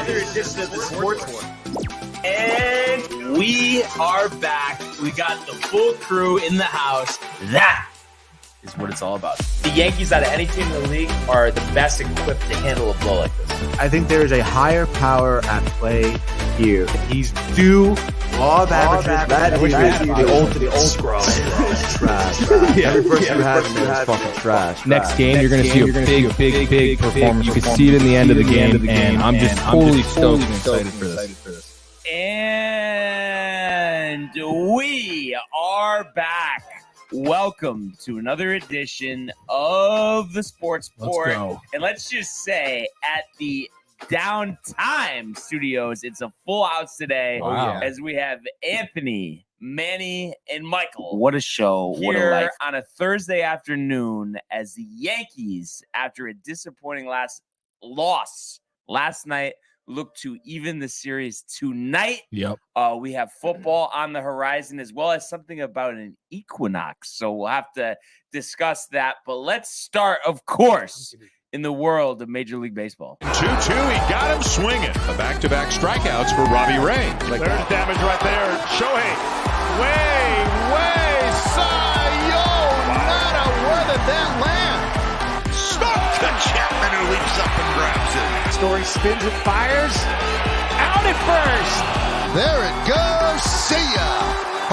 another edition of the Sports Court. And we are back. We got the full crew in the house. That is what it's all about. The Yankees, out of any team in the league, are the best equipped to handle a blow like this. I think there is a higher power at play here. He's due. Law of averages. That is the old trash. Every person who has him is fucking trash. Next game, you're going to see a big performance. You can see it in the end of the game, and I'm just totally stoked and excited for this. And we are back. Welcome to another edition of the Sports Port. And let's just say at the Downtime Studios, it's a full house today. Wow. As we have Anthony, Manny, and Michael. What a show. What a life. On a Thursday afternoon as the Yankees, after a disappointing loss last night, look to even the series tonight. Yep. We have football on the horizon, as well as something about an equinox. So we'll have to discuss that. But let's start, of course, in the world of Major League Baseball. 2-2, he got him swinging. The back-to-back strikeouts for Robbie Ray. There's damage right there. Shohei, way, Cy-Yo, nada, where did that land? Stuck to Chapman, who leaps up and grabs it. Story spins and fires. Out at first. There it goes. See ya.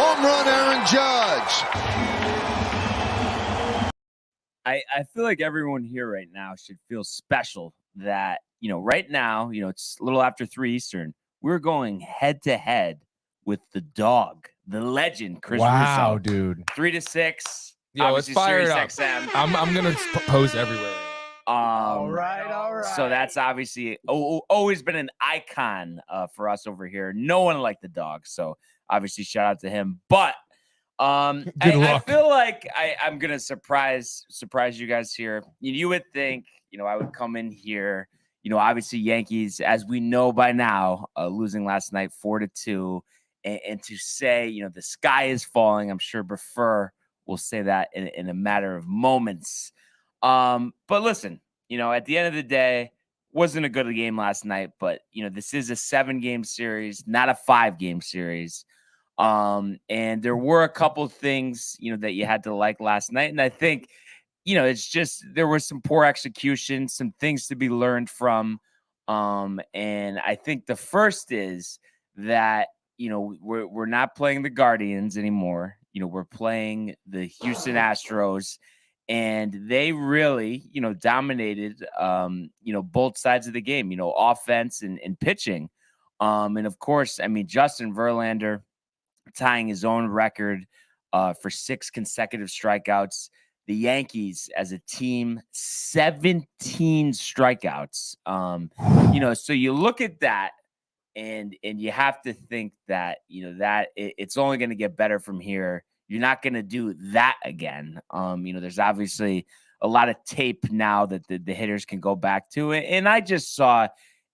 Home run, Aaron Judge. I feel like everyone here right now should feel special that, right now, it's a little after 3 Eastern. We're going head to head with the dog, the legend, Chris Wow, Russo. dude. 3-6. Yo, let's fire it up. XM. I'm going to post everywhere. All right. So that's obviously always been an icon for us over here. No one liked the dog. So obviously shout out to him. But I feel like I'm going to surprise you guys here. You would think, I would come in here, obviously Yankees, as we know by now, losing last night 4-2, and to say, the sky is falling. I'm sure Buffer will say that in a matter of moments. But listen, at the end of the day, wasn't a good game last night, but this is a 7-game series, not a 5-game series. And there were a couple things, that you had to like last night. And I think, it's just, there was some poor execution, some things to be learned from. And I think the first is that, we're not playing the Guardians anymore. We're playing the Houston Astros, and they really, dominated, both sides of the game, offense and pitching. And of course, Justin Verlander tying his own record for 6 consecutive strikeouts. The Yankees as a team, 17 strikeouts. So you look at that and you have to think that, that it's only going to get better from here. You're not going to do that again. There's obviously a lot of tape now that the hitters can go back to it. And I just saw,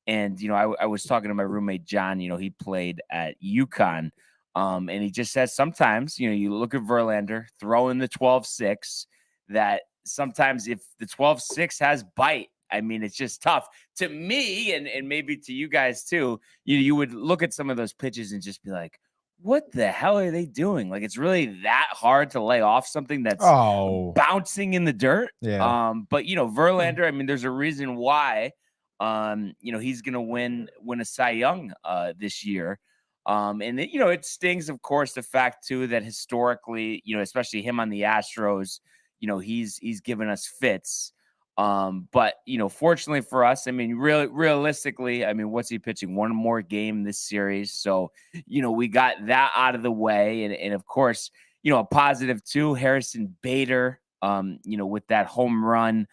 and, I was talking to my roommate, John, he played at UConn. And he just says sometimes, you look at Verlander, throw in the 12-6, that sometimes if the 12-6 has bite, it's just tough. To me, and maybe to you guys too, you would look at some of those pitches and just be like, what the hell are they doing? Like, it's really that hard to lay off something that's bouncing in the dirt. Yeah. But, Verlander, there's a reason why, he's going to win a Cy Young this year. And it stings, of course, the fact too that historically, especially him on the Astros, he's given us fits. But fortunately for us, realistically, what's he pitching? One more game this series. So, we got that out of the way. And of course, a positive too, Harrison Bader, with that home run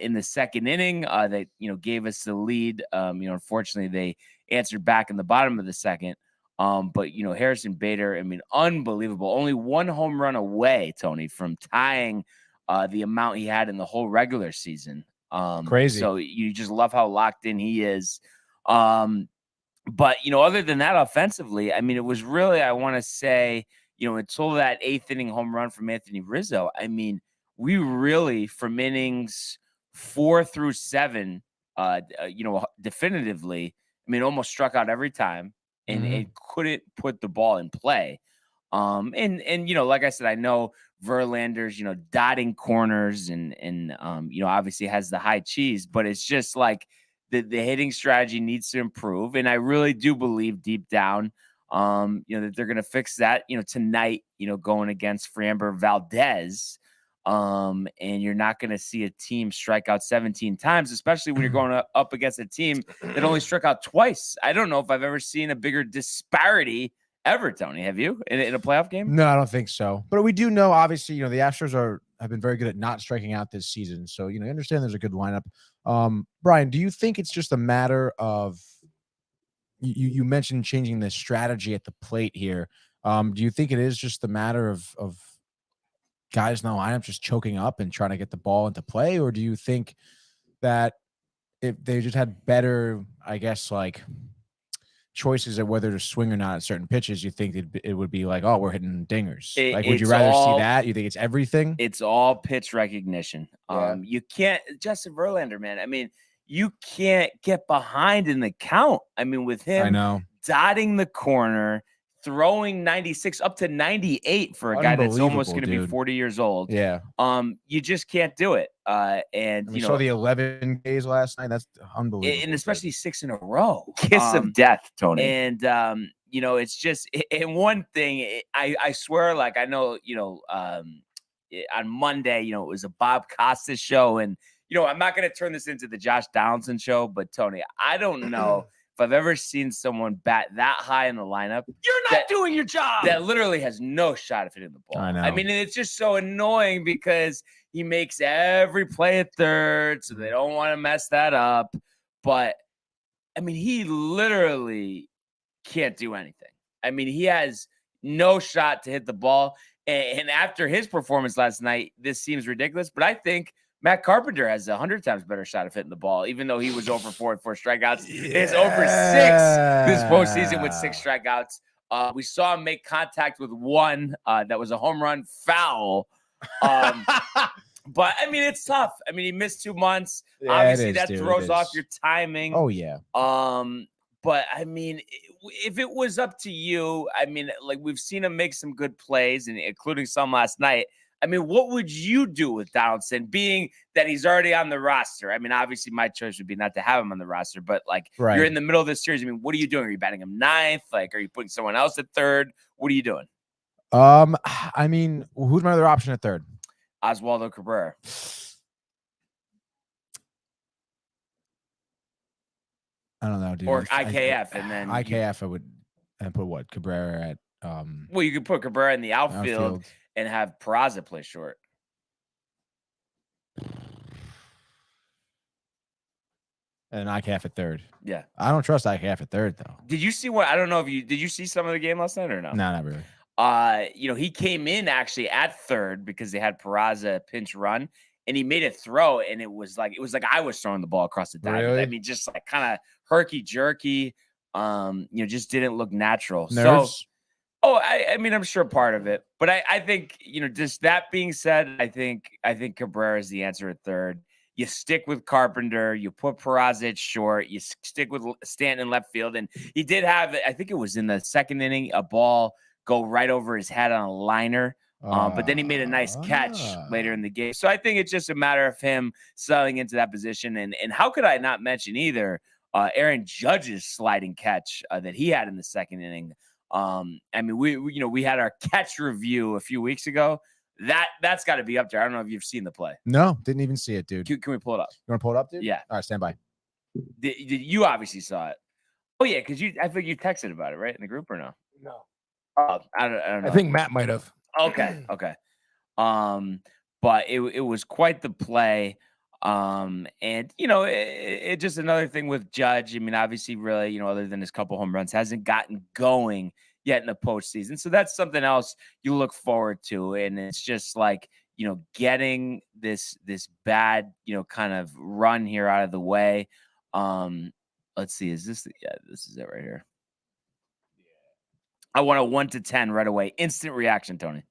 in the second inning that, gave us the lead. Unfortunately, they answered back in the bottom of the second. But Harrison Bader, unbelievable. Only 1 home run away, Tony, from tying the amount he had in the whole regular season. Crazy. So you just love how locked in he is. But other than that, offensively, it was really, I want to say, until that 8th inning home run from Anthony Rizzo, we really, from innings 4 through 7, definitively, I mean, almost struck out every time, and it couldn't put the ball in play. And like I said, I know Verlander's, dotting corners and obviously has the high cheese, but it's just like the hitting strategy needs to improve. And I really do believe deep down, that they're going to fix that, tonight, going against Framber Valdez. And you're not going to see a team strike out 17 times, especially when you're going up against a team that only struck out twice. I don't know if I've ever seen a bigger disparity ever, Tony. Have you in a playoff game? No, I don't think so. But we do know, obviously, the Astros have been very good at not striking out this season. So, you understand there's a good lineup. Brian, do you think it's just a matter of you mentioned changing the strategy at the plate here? Do you think it is just a matter of guys in the lineup just choking up and trying to get the ball into play, or do you think that if they just had better, I guess, like choices of whether to swing or not at certain pitches, you think it would be like, oh, we're hitting dingers? Would you rather see that? You think it's everything? It's all pitch recognition. Yeah. You can't, Justin Verlander, man. I mean, you can't get behind in the count. I mean, with him, I know, dotting the corner, throwing 96 up to 98 for a guy that's almost going to be 40 years old. Yeah. You just can't do it. And we saw the 11 Ks last night. That's unbelievable. And especially 6 in a row. Kiss of death, Tony. And it's just, and one thing, I swear, like, I know, on Monday, it was a Bob Costas show, and I'm not going to turn this into the Josh Donaldson show, but Tony, I don't know if I've ever seen someone bat that high in the lineup. You're not doing your job. That literally has no shot of hitting the ball. I know. I mean, and it's just so annoying because he makes every play at third, so they don't want to mess that up. But, I mean, he literally can't do anything. I mean, he has no shot to hit the ball. And after his performance last night, this seems ridiculous, but I think Matt Carpenter has 100 times better shot of hitting the ball, even though he was over 4 with 4 strikeouts. It's over 6 this postseason with 6 strikeouts. We saw him make contact with one that was a home run foul. But I mean, it's tough. I mean, he missed 2 months. Yeah, obviously, that throws off your timing. Oh yeah. But I mean, if it was up to you, I mean, like, we've seen him make some good plays, and including some last night. I mean, what would you do with Donaldson, being that he's already on the roster? I mean, obviously, my choice would be not to have him on the roster, but like, you're in the middle of this series. I mean, what are you doing? Are you batting him 9th? Like, are you putting someone else at 3rd? What are you doing? I mean, who's my other option at 3rd? Oswaldo Cabrera. I don't know, dude. Or IKF, and then IKF, I would put what? Cabrera at well, you could put Cabrera in the outfield. And have Peraza play short. And IKF at 3rd. Yeah. I don't trust IKF at 3rd, though. Did you see what? I don't know if did you see some of the game last night or no? No, not really. He came in actually at 3rd because they had Peraza pinch run, and he made a throw, and it was like I was throwing the ball across the diamond. Really? I mean, just like kind of herky jerky. Just didn't look natural. Nerves? So, I mean, I'm sure part of it, but I think, just that being said, I think Cabrera is the answer at 3rd. You stick with Carpenter, you put Peraza at short, you stick with Stanton in left field. And he did have, I think it was in the 2nd inning, a ball go right over his head on a liner. But then he made a nice catch later in the game. So I think it's just a matter of him settling into that position. And how could I not mention either Aaron Judge's sliding catch that he had in the 2nd inning? I mean, we had our catch review a few weeks ago. That's got to be up there. I don't know if you've seen the play. No, didn't even see it, dude. Can we pull it up? You want to pull it up, dude? Yeah. All right, stand by. You obviously saw it. Oh yeah, because I think you texted about it, right, in the group or no? No. I don't know. I think Matt might have. Okay. But it was quite the play. And it just another thing with Judge. I mean, obviously, really, other than his couple home runs, hasn't gotten going yet in the postseason. So that's something else you look forward to. And it's just like, getting this bad, kind of run here out of the way. Let's see. Is this? Yeah, this is it right here. I want a 1 to 10 right away. Instant reaction, Tony.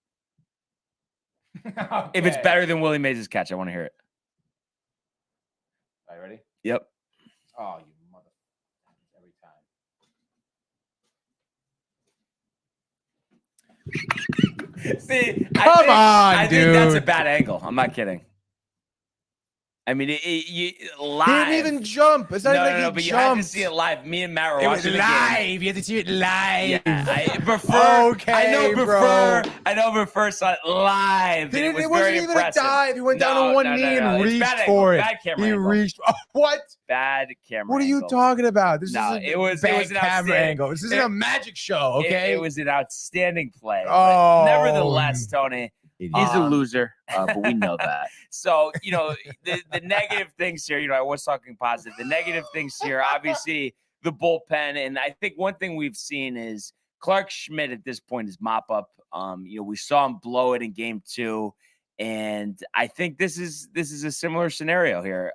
Okay. If it's better than Willie Mays' catch, I want to hear it. Are you ready? Yep. Oh, you mother! Every time. See, I think that's a dude. bad angle. I'm not kidding. I mean, live. He didn't even jump. It's not no, like no, no, he but jumped. you had to see it live. Me and Matt were watching the game. You had to see it live. Yeah, I prefer. Okay, I know bro. prefer saw it live. It was wasn't very even impressive. a dive. He went down on one knee and It's reached bad for angle. it. Bad camera He angle. reached. Oh, what? Bad camera. What are you angle. talking about? This No, is it was bad an camera angle. This isn't a magic show, okay? It was an outstanding play. Oh, but nevertheless, Tony, he's a loser, but we know that. So, the negative things here, I was talking positive. The negative things here, obviously, the bullpen. And I think one thing we've seen is Clark Schmidt at this point is mop up. We saw him blow it in game 2. And I think this is a similar scenario here.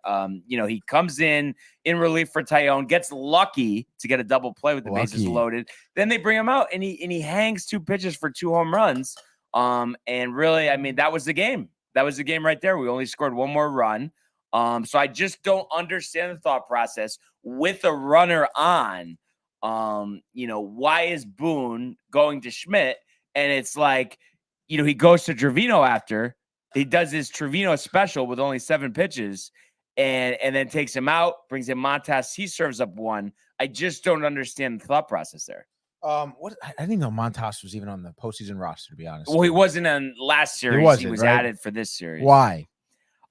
He comes in relief for Tyone, gets lucky to get a double play with the bases loaded. Then they bring him out and he hangs 2 pitches for 2 home runs. And really, I mean, that was the game. That was the game right there. We only scored 1 more run. So I just don't understand the thought process with a runner on. Why is Boone going to Schmidt? And it's like, he goes to Trevino after. He does his Trevino special with only 7 pitches and then takes him out, brings in Montas. He serves up 1. I just don't understand the thought process there. I didn't even know Montas was even on the postseason roster, to be honest. Well, he wasn't on last series. He was right? added for this series. Why?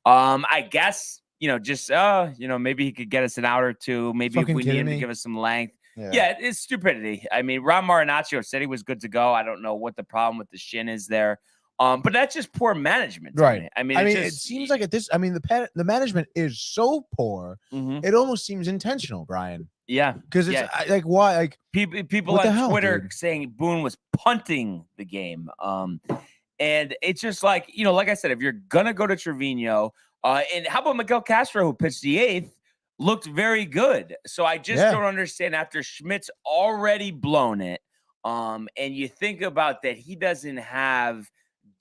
I guess, just maybe he could get us an out or 2. Maybe if we need him to give us some length. Yeah, it's stupidity. I mean, Ron Marinaccio said he was good to go. I don't know what the problem with the shin is there. But that's just poor management. Right. I mean, it seems like the management is so poor. Mm-hmm. It almost seems intentional, Brian. Yeah. Because it's like, why? Like people on Twitter saying Boone was punting the game. And it's just like, like I said, if you're going to go to Trevino, and how about Miguel Castro, who pitched the 8th, looked very good. So I just don't understand after Schmidt's already blown it. And you think about that, he doesn't have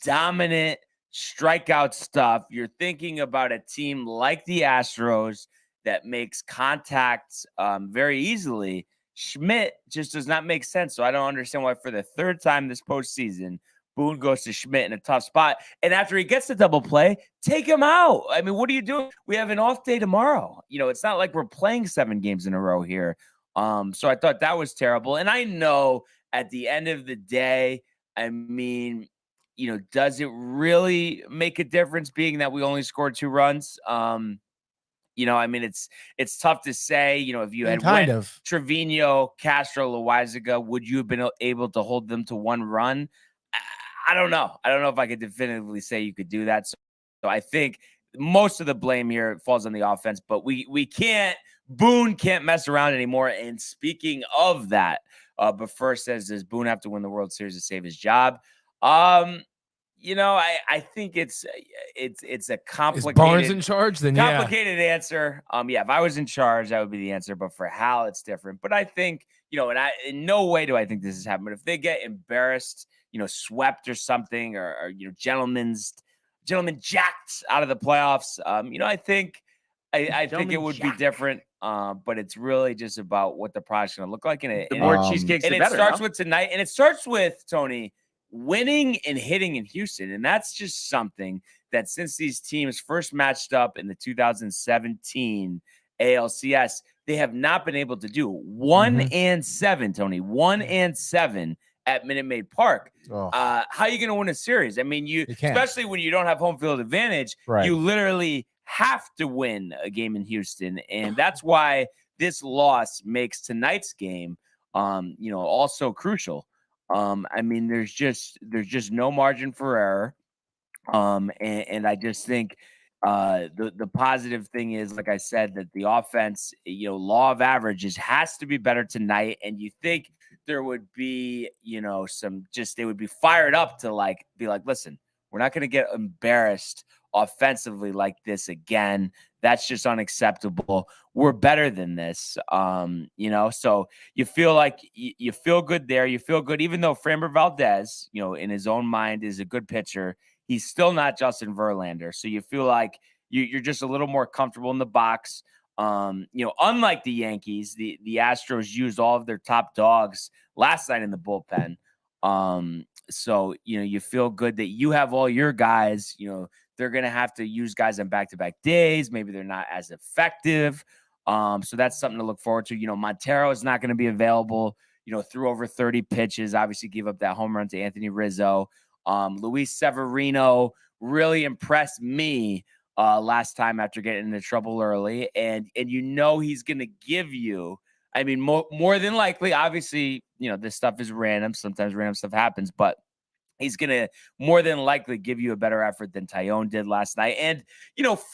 dominant strikeout stuff. You're thinking about a team like the Astros that makes contact very easily. Schmidt just does not make sense. So I don't understand why for the 3rd time this postseason, Boone goes to Schmidt in a tough spot. And after he gets the double play, take him out. I mean, what are you doing? We have an off day tomorrow. It's not like we're playing 7 games in a row here. So I thought that was terrible. And I know at the end of the day, I mean, does it really make a difference being that we only scored 2 runs? I mean, it's tough to say, if you had Trevino, Castro, Loaizaga, would you have been able to hold them to 1 run? I don't know. I don't know if I could definitively say you could do that. So I think most of the blame here falls on the offense, but we can't, Boone can't mess around anymore. And speaking of that, but first says, does Boone have to win the World Series to save his job? I think it's a complicated. Is Barnes in charge? Then complicated answer. If I was in charge, that would be the answer. But for Hal, it's different. But I think, and in no way do I think this is happening. But if they get embarrassed, swept or something, or gentlemen jacked out of the playoffs, I think it would be different. But it's really just about what the product's going to look like. And the more cheesecakes, the better. It starts with tonight, and it starts with Tony winning and hitting in Houston. And that's just something that since these teams first matched up in the 2017 ALCS, they have not been able to do. 1-7, Tony, 1-7 at Minute Maid Park. How are you going to win a series? I mean, you especially when you don't have home field advantage, you literally have to win a game in Houston. And that's why this loss makes tonight's game, also crucial. I mean, there's just no margin for error. And I just think the positive thing is, like I said, that the offense, law of averages has to be better tonight. And you think there would be, they would be fired up to be like, listen, we're not going to get embarrassed offensively like this again. That's just unacceptable. We're better than this. So you feel like you feel good there. You feel good, even though Framber Valdez, in his own mind is a good pitcher. He's still not Justin Verlander. So you feel like you're just a little more comfortable in the box. Unlike the Yankees, the Astros used all of their top dogs last night in the bullpen. So, you feel good that you have all your guys. They're going to have to use guys on back-to-back days. Maybe they're not as effective. So that's something to look forward to. Montero is not going to be available, threw over 30 pitches, obviously gave up that home run to Anthony Rizzo. Luis Severino really impressed me last time after getting into trouble early. And he's going to give you, more than likely, obviously, this stuff is random. Sometimes random stuff happens, but he's going to more than likely give you a better effort than Tyone did last night. And,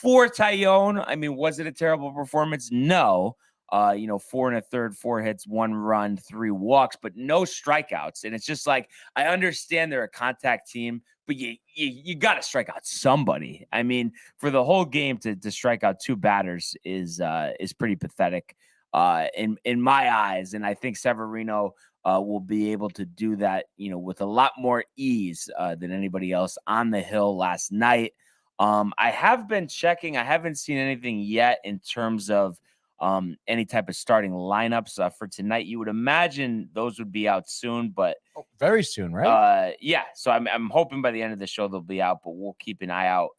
for Tyone, was it a terrible performance? No. 4 1/3, 4 hits, 1 run, 3 walks, but no strikeouts. And it's just like, I understand they're a contact team, but you got to strike out somebody. For the whole game to strike out 2 batters is pretty pathetic in my eyes. And I think Severino will be able to do that, with a lot more ease than anybody else on the hill last night. I have been checking. I haven't seen anything yet in terms of any type of starting lineups for tonight. You would imagine those would be out soon, but very soon, right? Yeah. So I'm hoping by the end of the show they'll be out, but we'll keep an eye out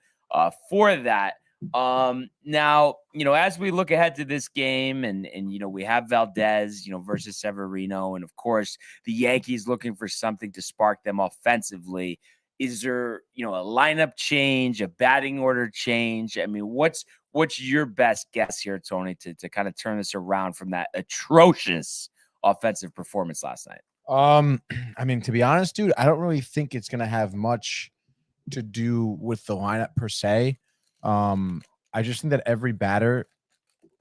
for that. Now, as we look ahead to this game and we have Valdez, versus Severino, and of course the Yankees looking for something to spark them offensively. Is there, a lineup change, a batting order change? What's your best guess here, Tony, to kind of turn this around from that atrocious offensive performance last night? To be honest, dude, I don't really think it's going to have much to do with the lineup per se. I just think that every batter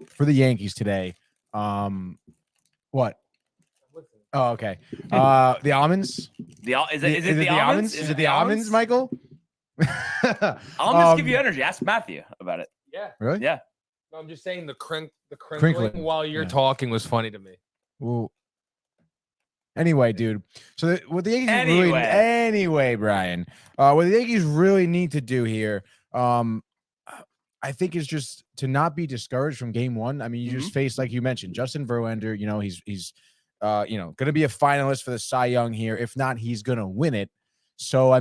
for the Yankees today, what? Oh, okay. The almonds. Is it the almonds? Is it the almonds, Michael? Almonds give you energy. Ask Matthew about it. Yeah. Really? Yeah. No, I'm just saying the crinkling while you're talking was funny to me. Well, anyway, dude. So what the Yankees Anyway, Brian, what the Yankees really need to do here, I think is just to not be discouraged from game one. You just faced, like you mentioned, Justin Verlander. He's going to be a finalist for the Cy Young here. If not, he's going to win it. So,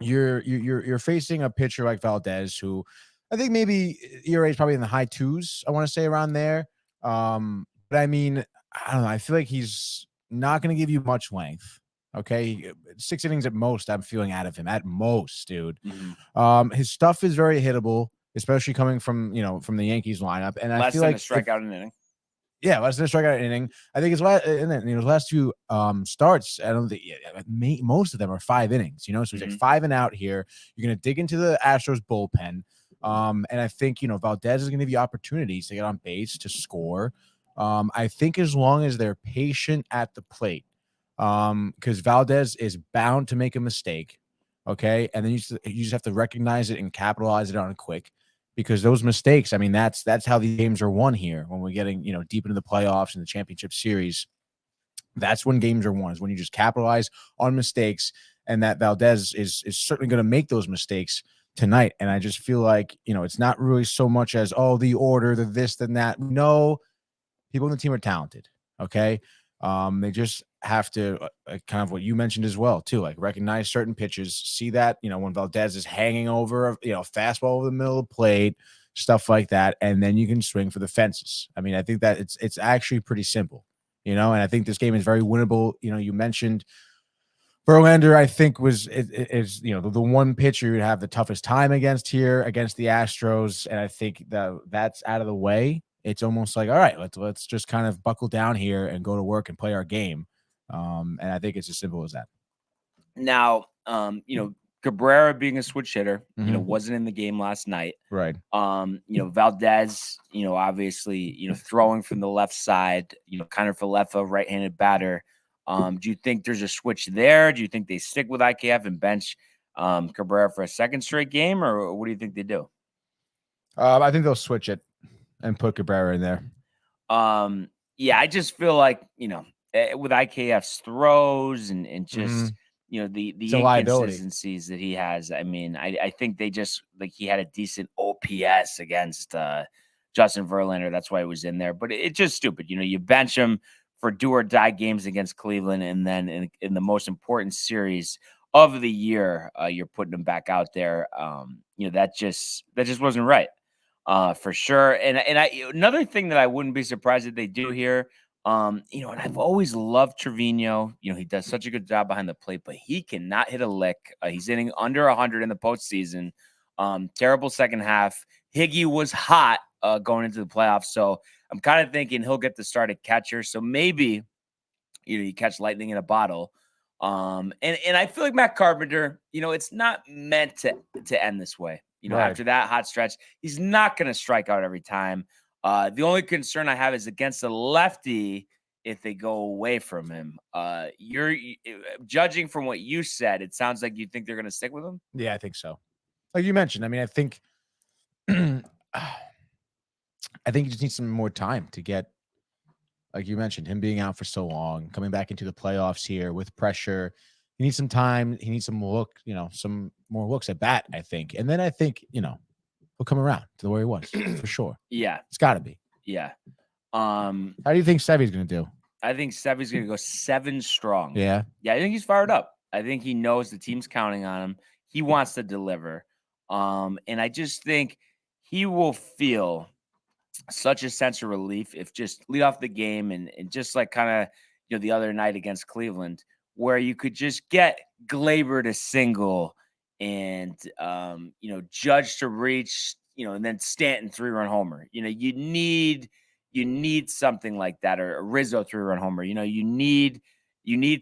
you're facing a pitcher like Valdez, who I think maybe ERA is probably in the high 2s. I want to say around there. But I don't know. I feel like he's not going to give you much length. Okay, 6 innings at most. I'm feeling out of him at most, dude. His stuff is very hittable, especially coming from the Yankees lineup. And I feel like strikeout an inning. Yeah, less than a strikeout an inning. I think his last few starts, I don't think most of them are 5 innings. So he's like 5 and out here. You're gonna dig into the Astros bullpen, and I think Valdez is gonna give you opportunities to get on base, to score. I think as long as they're patient at the plate, because Valdez is bound to make a mistake, okay, and then you just have to recognize it and capitalize it on it quick. Because those mistakes, that's how the games are won here. When we're getting, deep into the playoffs and the championship series, that's when games are won, is when you just capitalize on mistakes. And that Valdez is certainly going to make those mistakes tonight. And I just feel like, it's not really so much as, the order, the this, then that. No, people on the team are talented. Okay. They just have to kind of what you mentioned as well, too, like recognize certain pitches, see that, when Valdez is hanging over, a fastball over the middle of the plate, stuff like that. And then you can swing for the fences. I think that it's actually pretty simple, and I think this game is very winnable. You mentioned Verlander, I think is the one pitcher you'd have the toughest time against here against the Astros. And I think that's out of the way. It's almost like, all right, let's just kind of buckle down here and go to work and play our game. And I think it's as simple as that. Now, Cabrera being a switch hitter, wasn't in the game last night. Right. Valdez, obviously, throwing from the left side, kind of for left, a right-handed batter. Do you think there's a switch there? Do you think they stick with IKF and bench Cabrera for a second straight game, or what do you think they do? I think they'll switch it and put Cabrera in there. Yeah, I just feel like, with IKF's throws and just, the inconsistencies that he has. I think they just, like, he had a decent OPS against Justin Verlander. That's why he was in there. But it's just stupid. You bench him for do or die games against Cleveland, and then in the most important series of the year, you're putting them back out there. That just wasn't right, for sure. And another thing that I wouldn't be surprised if they do here, and I've always loved Trevino. He does such a good job behind the plate, but he cannot hit a lick. He's hitting under 100 in the postseason. Terrible second half. Higgy was hot going into the playoffs, so I'm kind of thinking he'll get the start at catcher. So maybe you catch lightning in a bottle. And I feel like Matt Carpenter, it's not meant to end this way. Right. After that hot stretch, he's not going to strike out every time. The only concern I have is against the lefty if they go away from him. You're judging from what you said, it sounds like you think they're going to stick with him. Yeah, I think so. Like you mentioned, I mean, I think you just need some more time to get, like you mentioned, him being out for so long, coming back into the playoffs here with pressure. He needs some time. He needs some some more looks at bat, I think. And then I think, he'll come around to where he was for sure. Yeah. It's got to be. Yeah. How do you think Sevy's going to do? I think Sevy's going to go 7 strong. Yeah. Yeah, I think he's fired up. I think he knows the team's counting on him. He wants to deliver. And I just think he will feel such a sense of relief if just lead off the game and just like kind of, the other night against Cleveland, where you could just get Glaber to single and, Judge to reach, and then Stanton 3-run homer. You need something like that, or a Rizzo 3-run homer. You need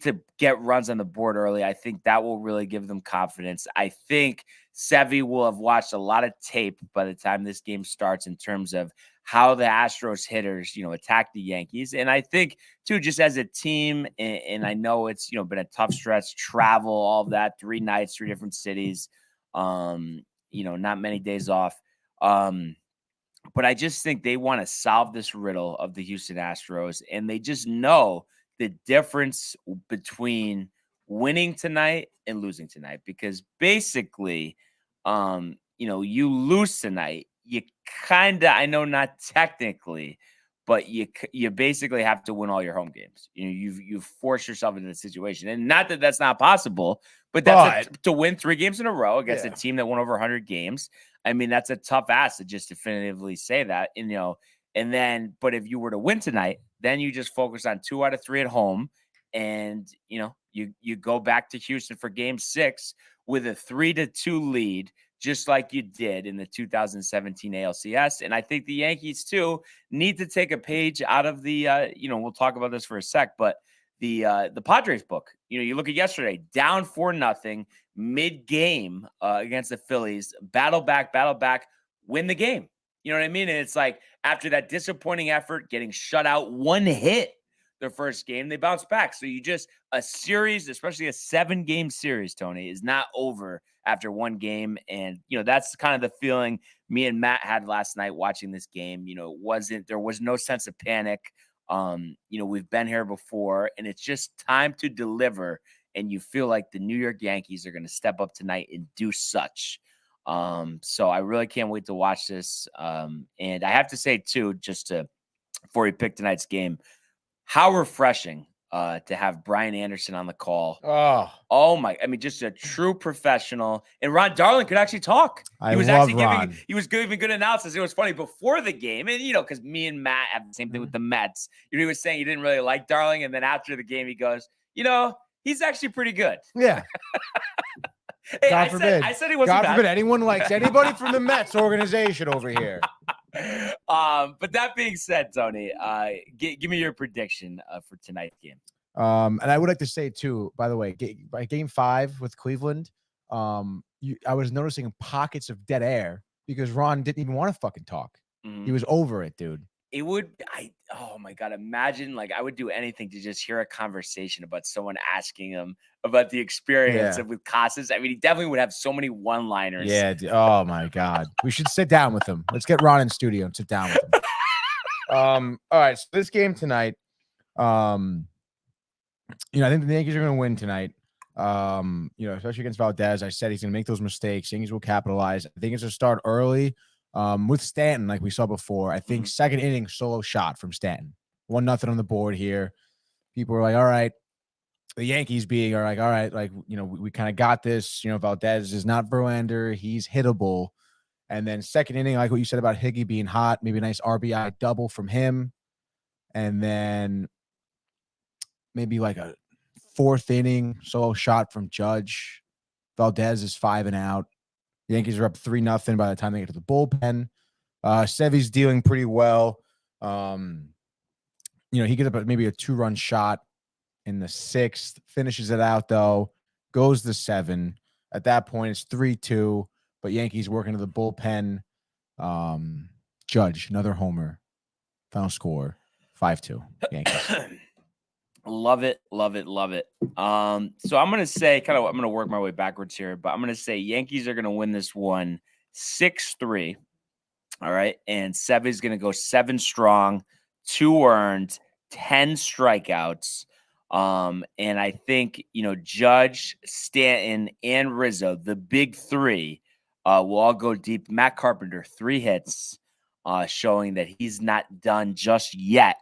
to get runs on the board early. I think that will really give them confidence. I think Sevy will have watched a lot of tape by the time this game starts in terms of how the Astros hitters, attack the Yankees. And I think, too, just as a team, and I know it's, been a tough stretch, travel, all of that, 3 nights, 3 different cities, not many days off. But I just think they want to solve this riddle of the Houston Astros, and they just know the difference between winning tonight and losing tonight, because basically, you lose tonight, you kind of, I know not technically, but you basically have to win all your home games. You've forced yourself into the situation, and not that that's not possible, but to win 3 games in a row against a team that won over 100 games. I mean, that's a tough ask to just definitively say that, and then, but if you were to win tonight, then you just focus on 2 out of 3 at home. And, you go back to Houston for game 6 with a 3-2 lead, just like you did in the 2017 ALCS. And I think the Yankees, too, need to take a page out of the, we'll talk about this for a sec, but the Padres book. You look at yesterday, down 4-0 mid-game against the Phillies, battle back, win the game. You know what I mean? And it's like, after that disappointing effort, getting shut out 1 hit their first game, they bounce back. So a series, especially a 7-game series, Tony, is not over after 1 game. And, that's kind of the feeling me and Matt had last night watching this game. There was no sense of panic. We've been here before, and it's just time to deliver. And you feel like the New York Yankees are going to step up tonight and do such. So I really can't wait to watch this. And I have to say, too, before we pick tonight's game, how refreshing to have Brian Anderson on the call. Oh my! I mean, just a true professional. And Ron Darling could actually talk. He was giving good analysis. It was funny before the game, and because me and Matt have the same thing with the Mets. He was saying he didn't really like Darling, and then after the game, he goes, he's actually pretty good. Yeah. Hey, God forbid. I said he wasn't God bad. forbid anyone likes anybody from the Mets organization over here. But that being said, Tony, give me your prediction for tonight's game. And I would like to say too, by the way, by game 5 with Cleveland, I was noticing pockets of dead air because Ron didn't even want to fucking talk. He was over it, dude. Oh my God, imagine, I would do anything to just hear a conversation about someone asking him about the experience with Casas. I mean, he definitely would have so many one-liners. Yeah. Oh my God. We should sit down with him. Let's get Ron in studio and sit down with him. All right. So this game tonight, I think the Yankees are going to win tonight. Especially against Valdez. I said he's going to make those mistakes. Yankees will capitalize. I think it's a start early. With Stanton, like we saw before, I think second inning solo shot from Stanton. 1-0 on the board here. people were like, all right, the Yankees being are like, all right, like, we kind of got this. Valdez is not Verlander. He's hittable. And then second inning, like what you said about Higgy being hot, maybe a nice RBI double from him. And then maybe like a fourth inning solo shot from Judge. Valdez is 5 and out. The Yankees are up 3-0 by the time they get to the bullpen. Sevy's dealing pretty well. He gets up maybe a 2-run shot in the 6th, finishes it out though, goes to 7. At that point, it's 3-2, but Yankees working to the bullpen. Judge, another homer. Final score, 5-2. Yankees. Love it. So I'm going to say I'm going to work my way backwards here, but I'm going to say Yankees are going to win this one 6-3. All right. And Sevy's going to go 7 strong, 2 earned, 10 strikeouts. And I think, Judge, Stanton, and Rizzo, the big 3, will all go deep. Matt Carpenter, 3 hits, showing that he's not done just yet.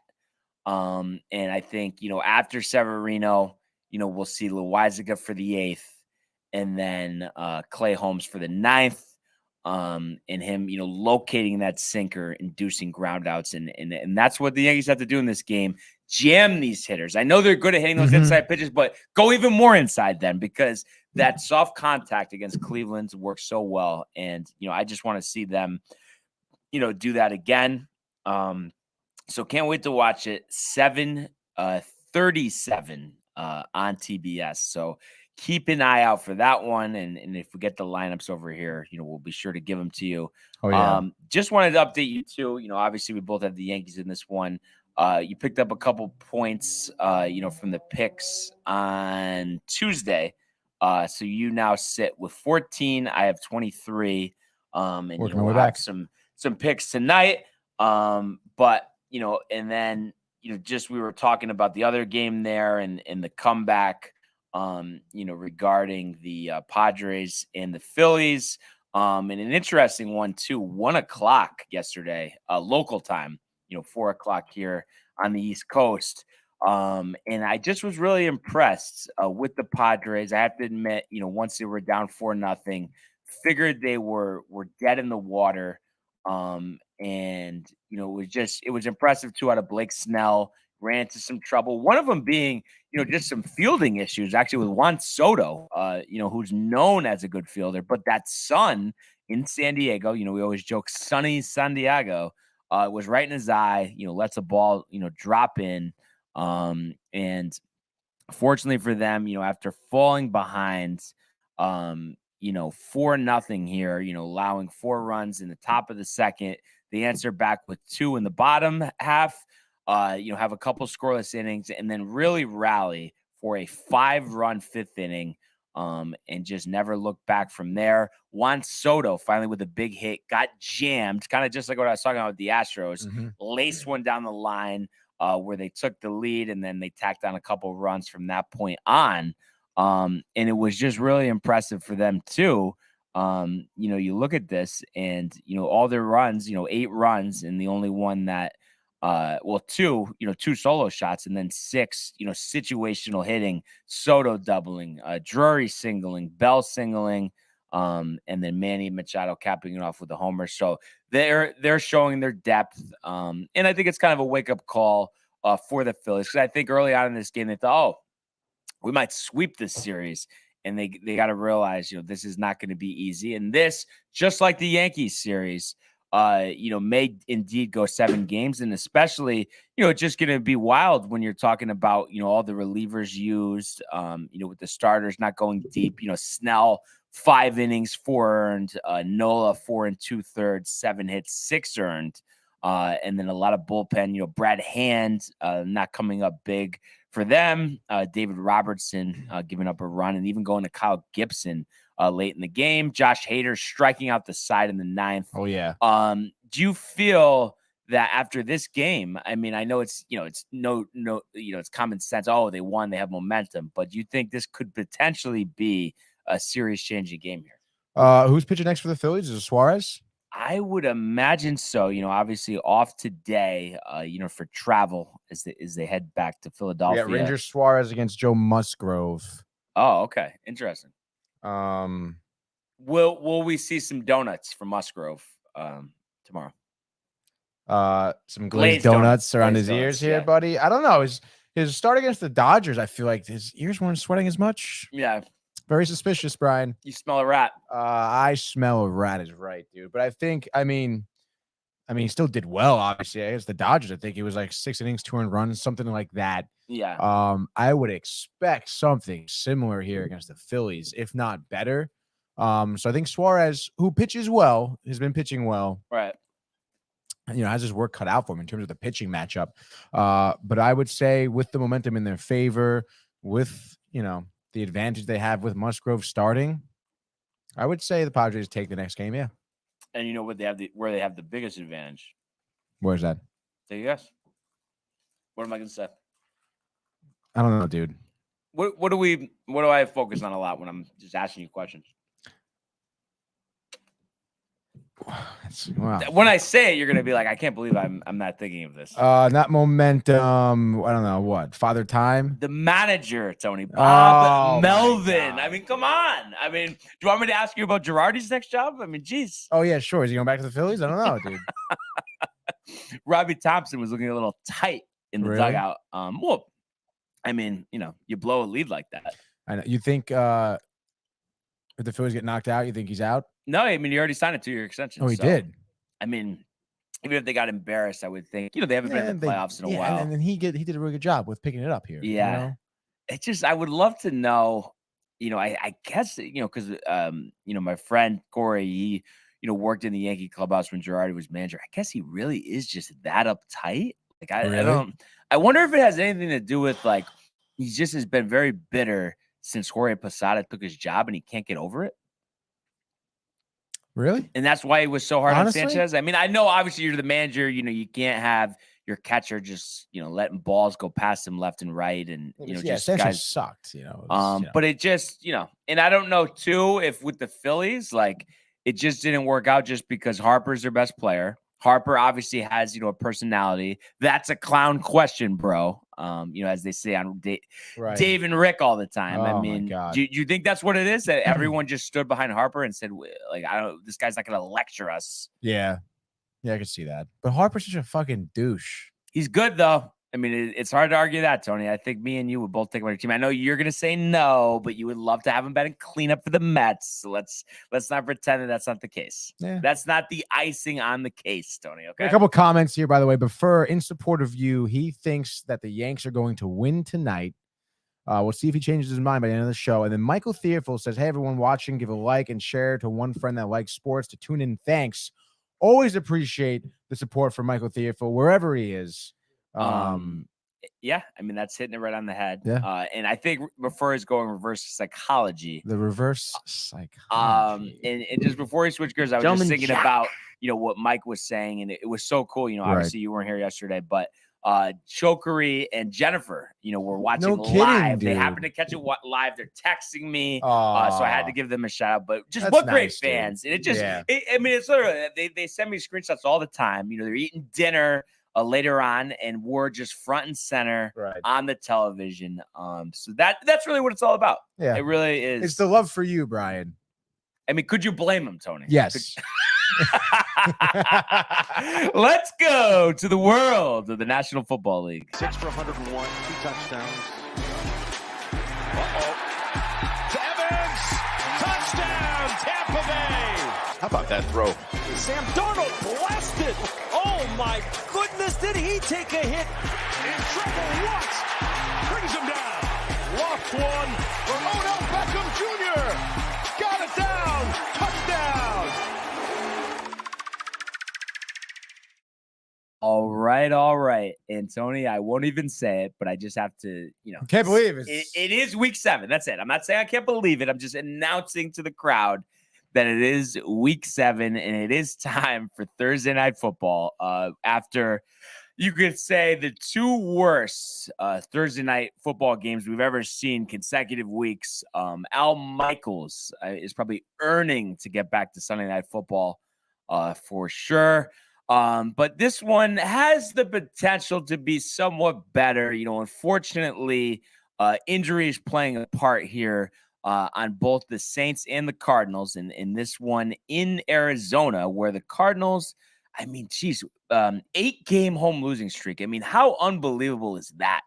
And I think, after Severino, we'll see Loaizaga for the 8th, and then Clay Holmes for the 9th. And him, locating that sinker, inducing groundouts, and that's what the Yankees have to do in this game. Jam these hitters. I know they're good at hitting those inside pitches, but go even more inside then, because that soft contact against Cleveland's works so well. And, I just want to see them, do that again. So can't wait to watch it. 7:37 on TBS. So keep an eye out for that one. And if we get the lineups over here, we'll be sure to give them to you. Oh, yeah. Just wanted to update you too. Obviously we both have the Yankees in this one. You picked up a couple points, from the picks on Tuesday. So you now sit with 14. I have 23. And we'll have some picks tonight. But and then, just we were talking about the other game there and the comeback, regarding the Padres and the Phillies. And an interesting one too, 1:00 yesterday, local time, 4:00 here on the East Coast. And I just was really impressed with the Padres. I have to admit, once they were down 4-0, figured they were dead in the water. And it was impressive too out of Blake Snell. Ran into some trouble. One of them being, just some fielding issues actually with Juan Soto, who's known as a good fielder, but that sun in San Diego, we always joke sunny San Diego, was right in his eye, lets a ball, drop in. And fortunately for them, after falling behind, 4-0 here, allowing 4 runs in the top of the second, they answer back with 2 in the bottom half, have a couple scoreless innings and then really rally for a 5-run 5th inning, and just never looked back from there. Juan Soto finally with a big hit, got jammed, kind of just like what I was talking about with the Astros, laced one down the line, where they took the lead and then they tacked on a couple runs from that point on. And it was just really impressive for them too. You look at this and, all their runs, 8 runs, and the only one that, 2 solo shots, and then 6, situational hitting, Soto doubling, Drury singling, Bell singling, and then Manny Machado capping it off with a homer. So they're showing their depth. And I think it's kind of a wake-up call for the Phillies, because I think early on in this game they thought, we might sweep this series, and they got to realize, this is not going to be easy. And this, just like the Yankees series, may indeed go 7 games, and especially, it's just going to be wild when you're talking about, all the relievers used, with the starters not going deep, Snell, 5 innings, 4 earned, Nola, 4 2/3, 7 hits, 6 earned. And then a lot of bullpen, Brad Hand, not coming up big for them. David Robertson giving up a run, and even going to Kyle Gibson late in the game. Josh Hader striking out the side in the 9th. Oh, yeah. Do you feel that after this game, I mean, I know it's, it's it's common sense. Oh, they won, they have momentum. But do you think this could potentially be a series changing game here? Who's pitching next for the Phillies? Is it Suarez? I would imagine so. Obviously off today, for travel as they head back to Philadelphia. Yeah, Ranger Suarez against Joe Musgrove. Oh, okay. Interesting. Um, Will we see some donuts from Musgrove tomorrow? some glazed donuts around his ears here, yeah. buddy. I don't know. His start against the Dodgers, I feel like his ears weren't sweating as much. Yeah. Very suspicious, Brian. You smell a rat. I smell a rat is right, dude. But I mean, he still did well, obviously. Against the Dodgers, I think he was like 6 innings, 2 earned runs, something like that. Yeah. I would expect something similar here against the Phillies, if not better. So I think Suarez, who pitches well, has been pitching well. Right. Has his work cut out for him in terms of the pitching matchup. But I would say with the momentum in their favor, with, the advantage they have with Musgrove starting, I would say the Padres take the next game, yeah. And what they have where they have the biggest advantage? Where's that? Take a guess. What am I gonna say? I don't know, dude. What do I focus on a lot when I'm just asking you questions? Wow. When I say it, you're gonna be like, I can't believe I'm not thinking of this. Not momentum. I don't know what. Father Time. The manager, Tony Bob Melvin. God. I mean, come on. I mean, do you want me to ask you about Girardi's next job? I mean, geez. Oh yeah, sure. Is he going back to the Phillies? I don't know, dude. Robbie Thompson was looking a little tight in the dugout. Well, I mean, you blow a lead like that. I know. You think if the Phillies get knocked out, you think he's out? No, I mean, he already signed a 2-year extension. Oh, he did. I mean, even if they got embarrassed, I would think, they haven't been in the playoffs in a while. And then he did a really good job with picking it up here. Yeah. It's just, I would love to know, I guess, because, my friend Corey, he, worked in the Yankee clubhouse when Girardi was manager. I guess he really is just that uptight. Like, I wonder if it has anything to do with, like, he just has been very bitter since Jorge Posada took his job and he can't get over it. Really? And that's why he was so hard on Sanchez. I mean, I know obviously you're the manager, you can't have your catcher just, letting balls go past him left and right. And, just Sanchez guys sucked, but it just, and I don't know too, if with the Phillies, like it just didn't work out just because Harper's their best player. Harper obviously has, a personality. That's a clown question, bro. As they say on Dave and Rick all the time. I mean, do you think that's what it is? That everyone just stood behind Harper and said, like, this guy's not going to lecture us. Yeah. Yeah, I can see that. But Harper's such a fucking douche. He's good, though. I mean, it's hard to argue that, Tony. I think me and you would both take him on your team. I know you're going to say no, but you would love to have him batting cleanup for the Mets. So let's not pretend that that's not the case. Yeah. That's not the icing on the case, Tony. Okay. A couple comments here, by the way. Before, in support of you, he thinks that the Yanks are going to win tonight. We'll see if he changes his mind by the end of the show. And then Michael Theofil says, hey, everyone watching, give a like and share to one friend that likes sports to tune in. Thanks. Always appreciate the support from Michael Theofil, wherever he is. Yeah, I mean, that's hitting it right on the head. Yeah. And I think before he's going reverse psychology. The reverse psychology. And just before he switched gears, I was just thinking about, what Mike was saying, and it was so cool. Obviously you weren't here yesterday, but Chokery and Jennifer, were watching live. Dude. They happened to catch it live. They're texting me, so I had to give them a shout out. But just what great fans! And it just, I mean, it's literally they send me screenshots all the time. They're eating dinner later on, and we're just front and center on the television. So that's really what it's all about. Yeah, it really is. It's the love for you, Brian. I mean, could you blame him, Tony? Yes. Let's go to the world of the National Football League. 6 for 101, 2 touchdowns. To Evans, touchdown, Tampa Bay. How about that throw? Sam Darnold blasted. Oh my goodness, did he take a hit? In trouble once, brings him down. Lost one from Odell Beckham Jr. Got it down, touchdown. All right. And Tony, I won't even say it, but I just have to, Can't believe it is week 7. That's it. I'm not saying I can't believe it. I'm just announcing to the crowd that it is week 7 and it is time for Thursday Night Football. After you could say the 2 worst Thursday Night Football games we've ever seen consecutive weeks. Al Michaels is probably earning to get back to Sunday Night Football. for sure. But this one has the potential to be somewhat better. Unfortunately, injuries playing a part here on both the Saints and the Cardinals. And in this one in Arizona, where the Cardinals, I mean, geez, 8-game home losing streak. I mean, how unbelievable is that?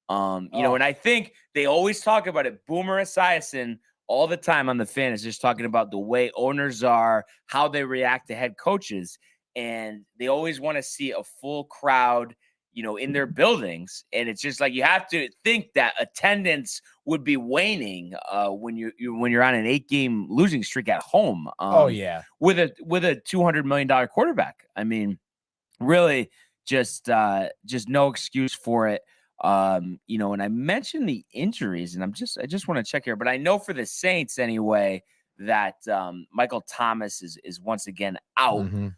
And I think they always talk about it. Boomer Esiason all the time on the Fan is just talking about the way owners are, how they react to head coaches. And they always want to see a full crowd, in their buildings. And it's just like, you have to think that attendance would be waning when you're on an 8-game losing streak at home. With a $200 million quarterback. I mean, really just no excuse for it. And I mentioned the injuries, and I just want to check here, but I know for the Saints anyway that Michael Thomas is once again out. Mm-hmm.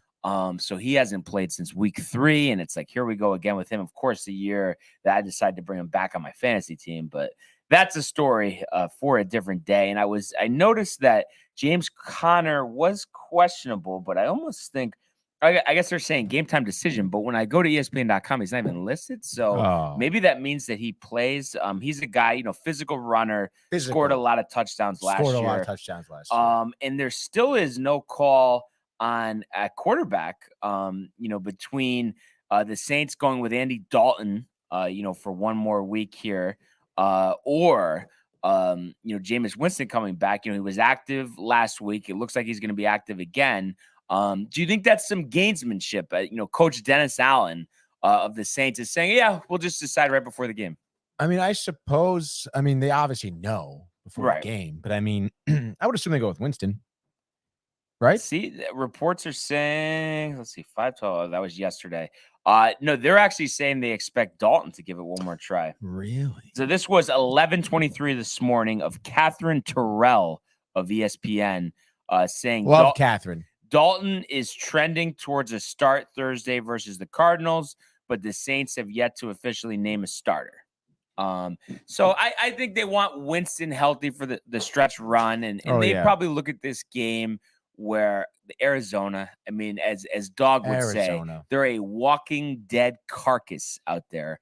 So he hasn't played since week 3, and it's like, here we go again with him. Of course, the year that I decided to bring him back on my fantasy team, but that's a story for a different day. And I noticed that James Conner was questionable, but I almost think, I guess they're saying game time decision, but when I go to ESPN.com, he's not even listed. So maybe that means that he plays. He's a guy, physical runner, scored a lot of touchdowns last year. And there still is no call on at quarterback, between the Saints going with Andy Dalton, for one more week here, or Jameis Winston coming back. He was active last week. It looks like he's going to be active again. Do you think that's some gamesmanship? Coach Dennis Allen of the Saints is saying, yeah, we'll just decide right before the game. I mean, I suppose, they obviously know before the game, but I mean, I would assume they go with Winston. Right? See, reports are saying, let's see, 5-12. That was yesterday. No, they're actually saying they expect Dalton to give it one more try. Really? So this was 11:23 this morning of Catherine Terrell of ESPN saying, love Catherine. Dalton is trending towards a start Thursday versus the Cardinals, but the Saints have yet to officially name a starter. So I think they want Winston healthy for the stretch run, and they probably look at this game where the Arizona, I mean, as Dog would say, they're a walking dead carcass out there.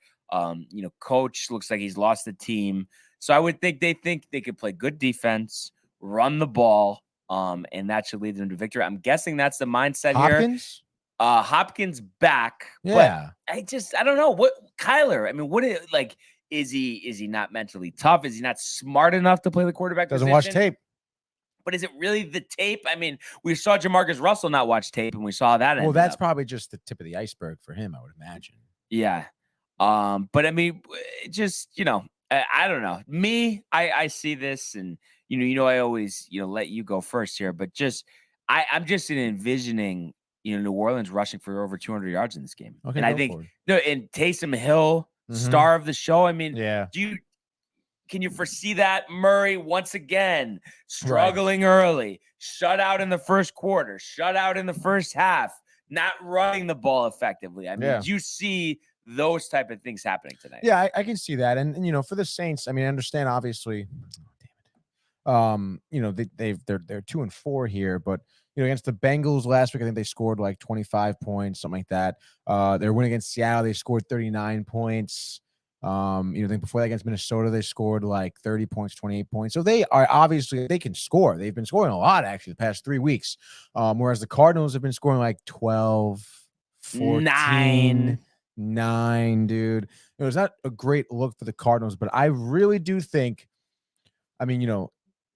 Coach looks like he's lost the team. So I would think they could play good defense, run the ball, and that should lead them to victory. I'm guessing that's the mindset here. Hopkins back. Yeah. But I don't know. What Kyler, I mean, is he not mentally tough? Is he not smart enough to play the quarterback Doesn't position? watch tape. But is it really the tape? I mean, we saw Jamarcus Russell not watch tape, and we saw that. Well, that's probably just the tip of the iceberg for him, I would imagine. Yeah. But I mean, just, I don't know. Me, I see this, and, I always, let you go first here, but I'm just envisioning, New Orleans rushing for over 200 yards in this game. Okay, and I think, and Taysom Hill, star of the show. I mean, can you foresee that? Murray, once again, struggling early, shut out in the first quarter, shut out in the first half, not running the ball effectively. I mean, do you see those type of things happening tonight? Yeah, I can see that. And for the Saints, I mean, I understand, obviously, they're 2-4 here, but against the Bengals last week, I think they scored like 25 points, something like that. Their win against Seattle, they scored 39 points. I think before that against Minnesota, they scored like 30 points, 28 points. So they are obviously, they can score. They've been scoring a lot, actually, the past 3 weeks. Whereas the Cardinals have been scoring like 12, 14, 9, dude. It's not a great look for the Cardinals, but I really do think,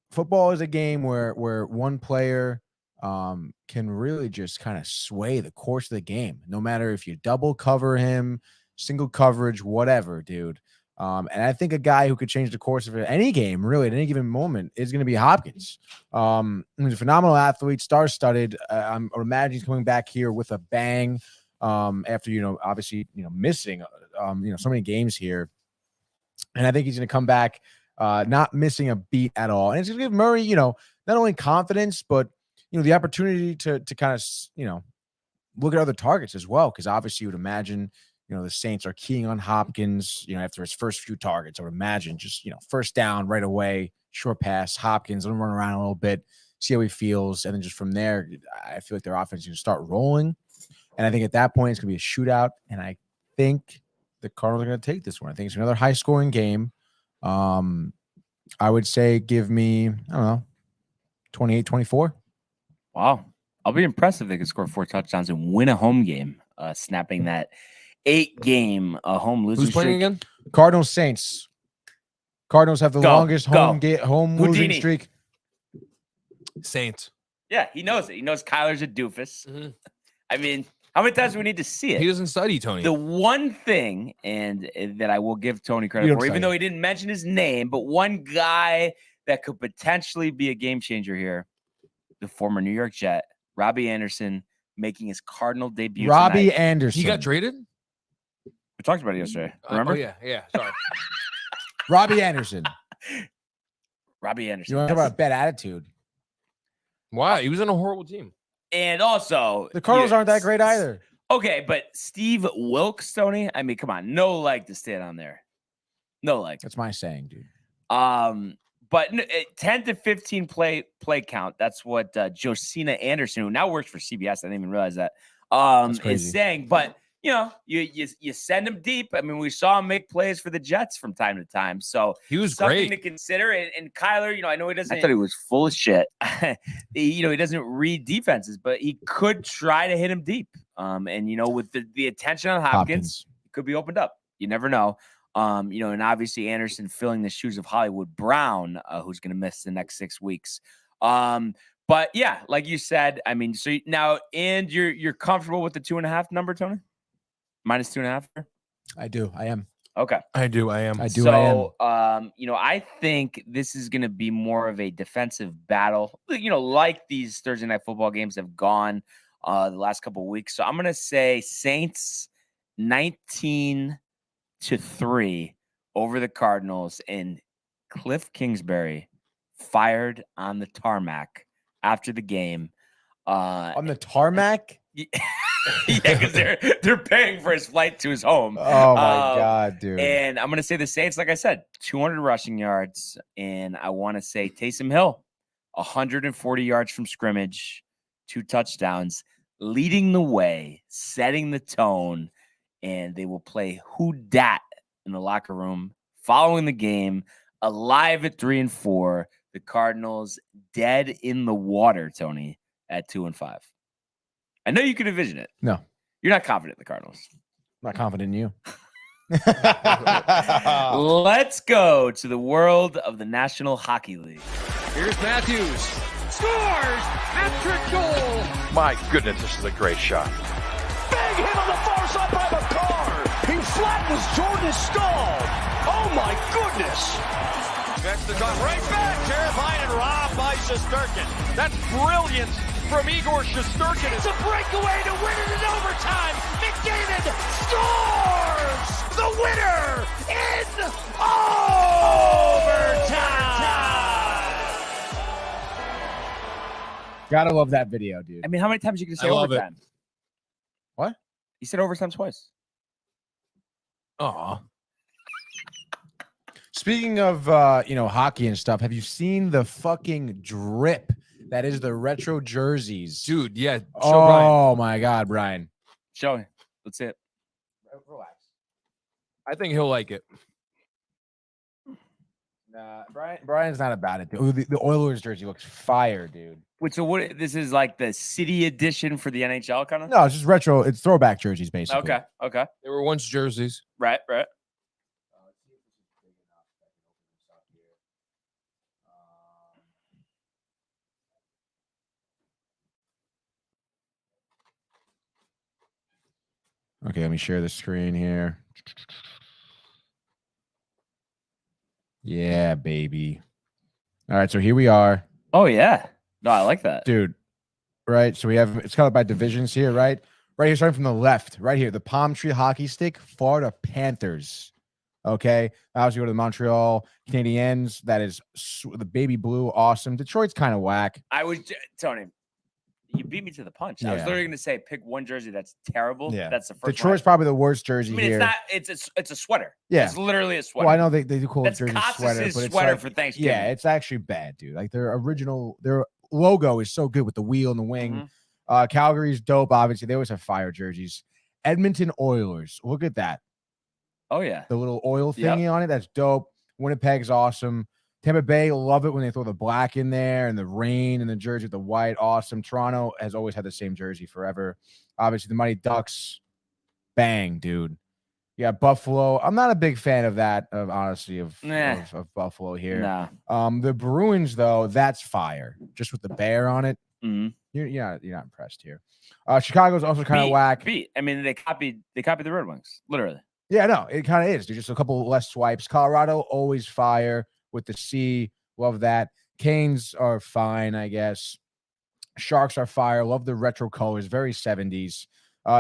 football is a game where one player can really just kind of sway the course of the game, no matter if you double cover him, single coverage, whatever, dude. And I think a guy who could change the course of any game, really, at any given moment, is going to be Hopkins. He's a phenomenal athlete, star-studded. I imagine he's coming back here with a bang after, obviously, missing, so many games here. And I think he's going to come back not missing a beat at all. And it's going to give Murray, not only confidence, but, the opportunity to kind of, look at other targets as well. Because obviously you would imagine, the Saints are keying on Hopkins, after his first few targets. I would imagine just, first down right away, short pass, Hopkins, let him run around a little bit, see how he feels, and then just from there, I feel like their offense is going to start rolling. And I think at that point, it's going to be a shootout. And I think the Cardinals are going to take this one. I think it's another high-scoring game. I would say give me, I don't know, 28-24. Wow. I'll be impressed if they could score 4 touchdowns and win a home game, snapping that 8-game home losing Who's playing streak. again? Cardinals Saints. Cardinals have the longest home losing streak. Saints. Yeah, he knows it. He knows Kyler's a doofus. Mhm. I mean, how many times do we need to see it? He doesn't study, Tony. The one thing, and that I will give Tony credit for, even though he didn't mention his name, but one guy that could potentially be a game changer here, the former New York Jet, Robbie Anderson, making his Cardinal debut. Robbie Anderson. He got traded? We talked about it yesterday. Remember? Oh, yeah. Sorry. Robbie Anderson. Robbie Anderson. You want to talk about bad attitude? Why? He was on a horrible team. And also, The Cardinals aren't that great either. Okay, but Steve Wilkes, Tony, I mean, come on. No leg to stand on there. No leg. That's my saying, dude. But 10 to 15 play count. That's what Josina Anderson, who now works for CBS, I didn't even realize that, is saying. But you send him deep. I mean, we saw him make plays for the Jets from time to time. So he was something great to consider. And Kyler, I know he doesn't. I thought he was full of shit. He doesn't read defenses, but he could try to hit him deep. And with the attention on Hopkins, it could be opened up. You never know. And obviously Anderson filling the shoes of Hollywood Brown, who's going to miss the next 6 weeks. But yeah, like you said, I mean, so now, and you're comfortable with the 2.5 number, Tony? Minus 2.5? I do. I am. Okay. I do. I am. So, I think this is going to be more of a defensive battle, like these Thursday night football games have gone the last couple of weeks. So I'm going to say Saints 19-3 over the Cardinals, and Cliff Kingsbury fired on the tarmac after the game. On the tarmac? Yeah, because they're paying for his flight to his home. Oh my God, dude. And I'm gonna say the Saints, like I said, 200 rushing yards, and I want to say Taysom Hill, 140 yards from scrimmage, 2 touchdowns, leading the way, setting the tone, and they will play who dat in the locker room following the game, alive at 3-4. The Cardinals dead in the water, Tony, at 2-5. I know you could envision it. No. You're not confident in the Cardinals. I'm not confident in you. Let's go to the world of the National Hockey League. Here's Matthews. Scores! Hat-trick goal! My goodness, this is a great shot. Big hit on the far side by McCarr. He flattens Jordan's skull. Oh, my goodness. Next to come right back. Terrifying and robbed by Shesterkin. That's brilliant from Igor Shesterkin. It's a breakaway to win it in overtime. McDavid scores the winner in overtime. Gotta love that video, dude. I mean, how many times are you going to say I love overtime? What? You said overtime twice. Aw. Speaking of hockey and stuff, have you seen the fucking drip that is the retro jerseys? Dude, yeah. Oh my God, Brian. Show me. Let's see it. Relax. I think he'll like it. Nah, Brian's not about it, dude. The Oilers jersey looks fire, dude. Wait, so what? This is like the city edition for the NHL, kind of? No, it's just retro. It's throwback jerseys, basically. Okay. They were once jerseys. Right. Okay, let me share the screen here. Yeah, baby. All right, so here we are. Oh, yeah. No, I like that. Dude, right? So we have, it's kind of by divisions here, right? Right here, starting from the left, right here, the palm tree hockey stick, Florida Panthers. Okay. Obviously, go to the Montreal Canadiens. That is the baby blue. Awesome. Detroit's kind of whack. Tony, you beat me to the punch. I was Yeah. literally going to say pick one jersey that's terrible. Yeah. That's the first Detroit's one. probably the worst jersey I mean, here. it's a sweater. Yeah. It's literally a sweater. Well, I know they do call it That's jersey Costas' sweater, but it's sweater like, for Thanksgiving. yeah, it's actually bad, dude. Like their logo is so good with the wheel and the wing. Calgary's dope. Obviously, they always have fire jerseys. Edmonton Oilers. Look at that. Oh yeah, the little oil thingy on it. That's dope. Winnipeg's awesome. Tampa Bay, love it when they throw the black in there and the rain and the jersey with the white. Awesome. Toronto has always had the same jersey forever. Obviously, the Mighty Ducks. Bang, dude. Yeah, Buffalo. I'm not a big fan of that, honestly, of Buffalo here. Nah. The Bruins, though, that's fire. Just with the bear on it. Mm-hmm. You're not impressed here. Chicago's also kind of whack. I mean, they copied the Red Wings, literally. Yeah, no, it kind of is. There's just a couple less swipes. Colorado, always fire with the C. Love that. Canes are fine, I guess. Sharks are fire. Love the retro colors. Very 70s.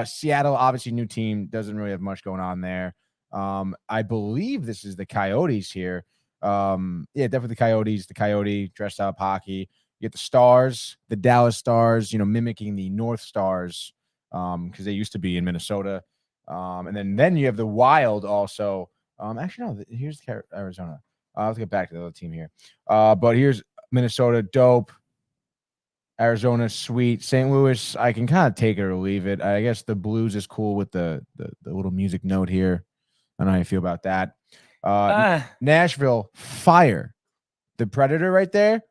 Seattle, obviously new team. Doesn't really have much going on there. I believe this is the Coyotes here. Yeah, definitely the Coyotes. The Coyote dressed up hockey. You get the Stars, the Dallas Stars, mimicking the North Stars because they used to be in Minnesota. And then you have the Wild also. Actually, no, here's Arizona. I'll get back to the other team here. But here's Minnesota, dope. Arizona, sweet. St. Louis, I can kind of take it or leave it. I guess the Blues is cool with the little music note here. I don't know how you feel about that. Nashville, fire. The Predator right there.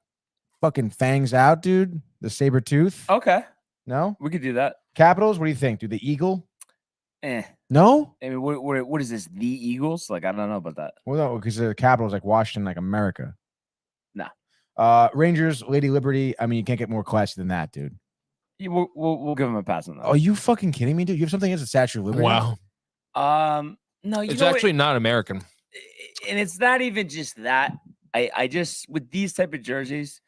Fucking fangs out, dude. The saber tooth. Okay. No? We could do that. Capitals, what do you think, dude? The Eagle? No? I mean, what is this? The Eagles? Like, I don't know about that. Well, no, because the Capitals like Washington, like America. Nah. Rangers, Lady Liberty. I mean, you can't get more classy than that, dude. We'll give them a pass on that. Oh, are you fucking kidding me, dude? You have something against the Statue of Liberty? Wow. No, it's actually not American. And it's not even just that. I just, with these type of jerseys,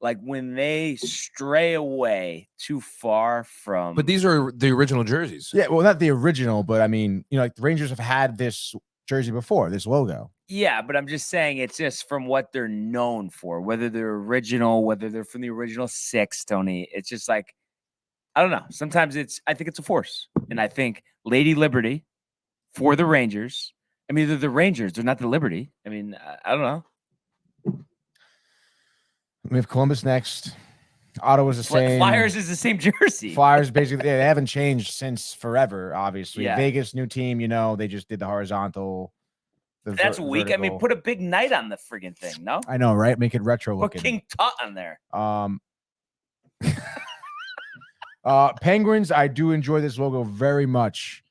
like when they stray away too far from. But these are the original jerseys. Yeah, well, not the original, but I mean, like the Rangers have had this jersey before, this logo. Yeah, but I'm just saying it's just from what they're known for, whether they're original, whether they're from the original 6, Tony. It's just like, I don't know. Sometimes I think it's a force. And I think Lady Liberty for the Rangers. I mean, they're the Rangers. They're not the Liberty. I mean, I don't know. We have Columbus next. Ottawa's the same. Flyers is the same jersey. Flyers basically they haven't changed since forever. Obviously, yeah. Vegas new team. They just did the horizontal. That's weak. Vertical. I mean, put a big knight on the friggin' thing. No, I know, right? Make it retro looking. Put King Tut on there. Penguins. I do enjoy this logo very much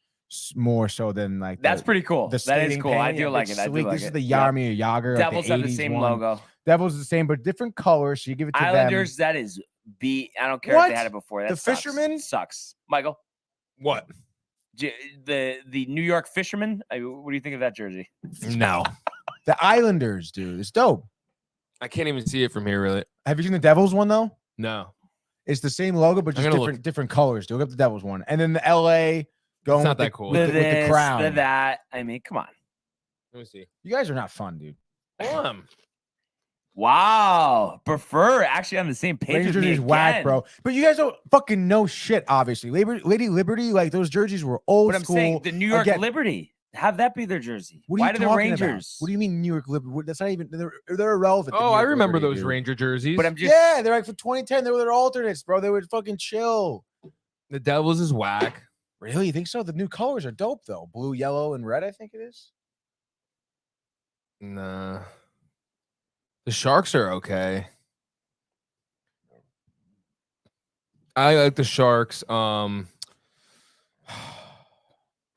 more so than like that's pretty cool. That is cool. I do like it. I do like this is the Yarmir Yager. Devils like have the same one. logo. Devils the same, but different colors. So you give it to Islanders. them. That is B. I don't care if they had it before. That the sucks. Fishermen sucks. Michael, what? The New York Fishermen. What do you think of that jersey? No. The Islanders, dude. It's dope. I can't even see it from here, really. Have you seen the Devils one though? No. It's the same logo, but just different colors. Do look up the Devils one, and then the LA going. It's not that cool. With the crown. That. I mean, come on. Let me see. You guys are not fun, dude. Wow. Prefer actually on the same page. Rangers is whack, bro. But you guys don't fucking know shit, obviously. Lady Liberty, like those jerseys were old school. But I'm saying the New York Liberty. Have that be their jersey. Why do the Rangers? About? What do you mean New York Liberty? That's not even they're irrelevant. Oh, I remember those Ranger jerseys. But I'm just they're like for 2010, they were their alternates, bro. They would fucking chill. The Devils is whack. Really? You think so? The new colors are dope though. Blue, yellow, and red, I think it is. Nah. The Sharks are okay. I like the Sharks.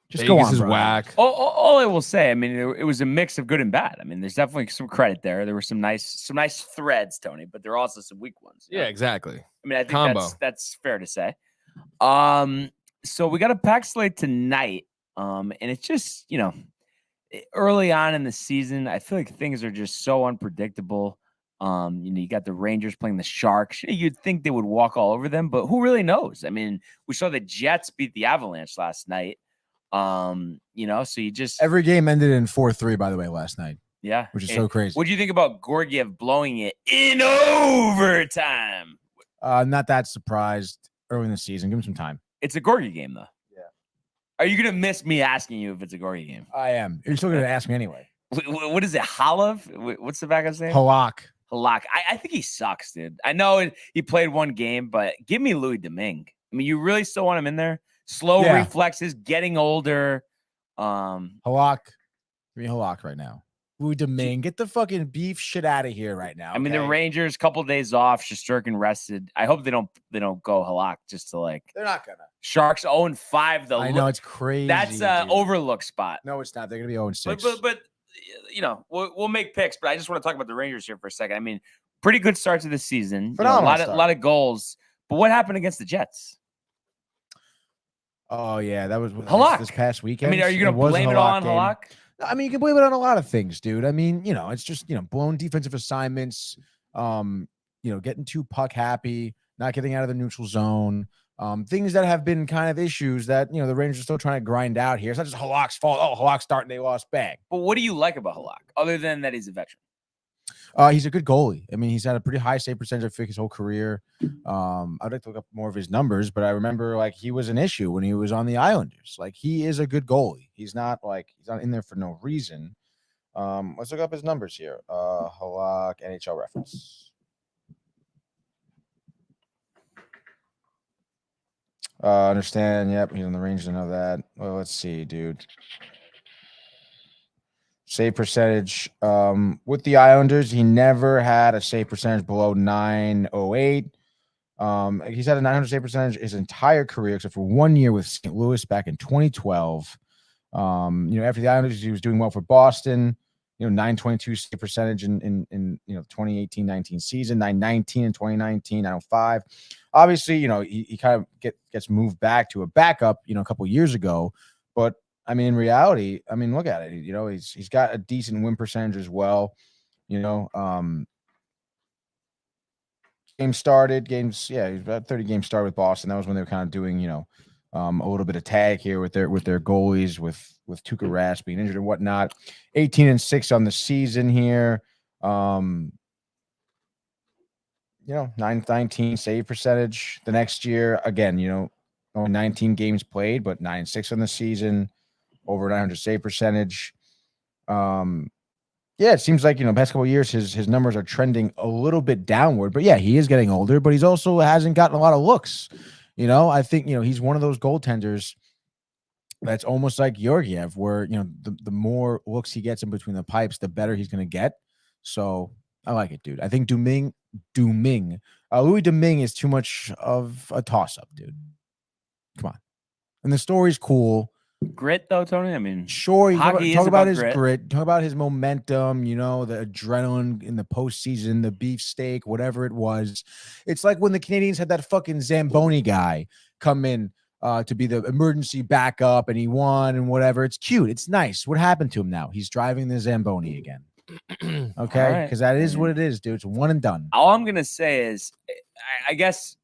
Just Vegas go on, is bro. whack. All I will say, I mean, it was a mix of good and bad. I mean, there's definitely some credit there. There were some nice threads, Tony, but there are also some weak ones. Yeah, exactly. I mean, I think that's fair to say. So we got a pack slate tonight, and it's just early on in the season, I feel like things are just so unpredictable. You got the Rangers playing the Sharks. You'd think they would walk all over them, but who really knows? I mean, we saw the Jets beat the Avalanche last night. So you just every game ended in 4-3, by the way, last night. Yeah, which is so crazy. What do you think about Georgiev blowing it in overtime? Not that surprised early in the season. Give him some time. It's a Gorgie game, though. Yeah. Are you gonna miss me asking you if it's a Gorgie game? I am. You're still gonna ask me anyway. What is it? Holov? What's the back of his name? Halak. Halak. I think he sucks, dude. I know he played one game, but give me Louis Domingue. I mean, you really still want him in there? Slow reflexes, getting older. Halak. Give me Halak right now. Louis Domingue, get the fucking beef shit out of here right now. I mean, the Rangers, couple days off, Shesterkin rested. I hope they don't go Halak just to like. They're not gonna. Sharks 0-5 though. I know it's crazy. That's an overlook spot. No, it's not. They're gonna be 0-6. But you know, we'll make picks. But I just want to talk about the Rangers here for a second. I mean, pretty good start to the season. Phenomenal a lot of goals. But what happened against the Jets? Oh yeah, that was Halak this past weekend. I mean, are you going to blame it on Halak? I mean, you can blame it on a lot of things, dude. I mean, it's just blown defensive assignments. Getting too puck happy, not getting out of the neutral zone. Things that have been kind of issues that the Rangers are still trying to grind out here. It's not just Halak's fault. Oh, Halak's starting, they lost bag. But what do you like about Halak, other than that he's a veteran? He's a good goalie. I mean, he's had a pretty high save percentage, I think, his whole career. I'd like to look up more of his numbers, but I remember he was an issue when he was on the Islanders. He is a good goalie. He's not in there for no reason. Let's look up his numbers here. Halak NHL reference. Understand. Yep, he's on the Rangers. I know that. Well, let's see, dude. Save percentage with the Islanders, he never had a save percentage below 908. He's had a 900 save percentage his entire career, except for 1 year with St. Louis back in 2012. After the Islanders, he was doing well for Boston. 922 save percentage in 2018-19 season, 919 in 2019, 905. Obviously, he kind of gets moved back to a backup, a couple years ago, but I mean, in reality, look at it. He's got a decent win percentage as well. He's about 30 games started with Boston. That was when they were kind of doing, a little bit of tag here with their goalies, with Tuukka Rask being injured and whatnot. 18-6 on the season here. 919 save percentage. The next year, again, only 19 games played, but 9-6 on the season. Over 900 save percentage. It seems like past couple of years his numbers are trending a little bit downward. But yeah, he is getting older, but he's also hasn't gotten a lot of looks. I think he's one of those goaltenders that's almost like Georgiev, where the more looks he gets in between the pipes, the better he's going to get. So I like it, dude. I think Louis Domingue is too much of a toss-up, dude. Come on, and the story's cool. Grit though, Tony. I mean, sure. Talk about his grit. Talk about his momentum. The adrenaline in the postseason, the beefsteak, whatever it was. It's like when the Canadians had that fucking Zamboni guy come in to be the emergency backup, and he won and whatever. It's cute. It's nice. What happened to him now? He's driving the Zamboni again. Okay, because that is what it is, dude. It's one and done. All I'm gonna say is, I guess.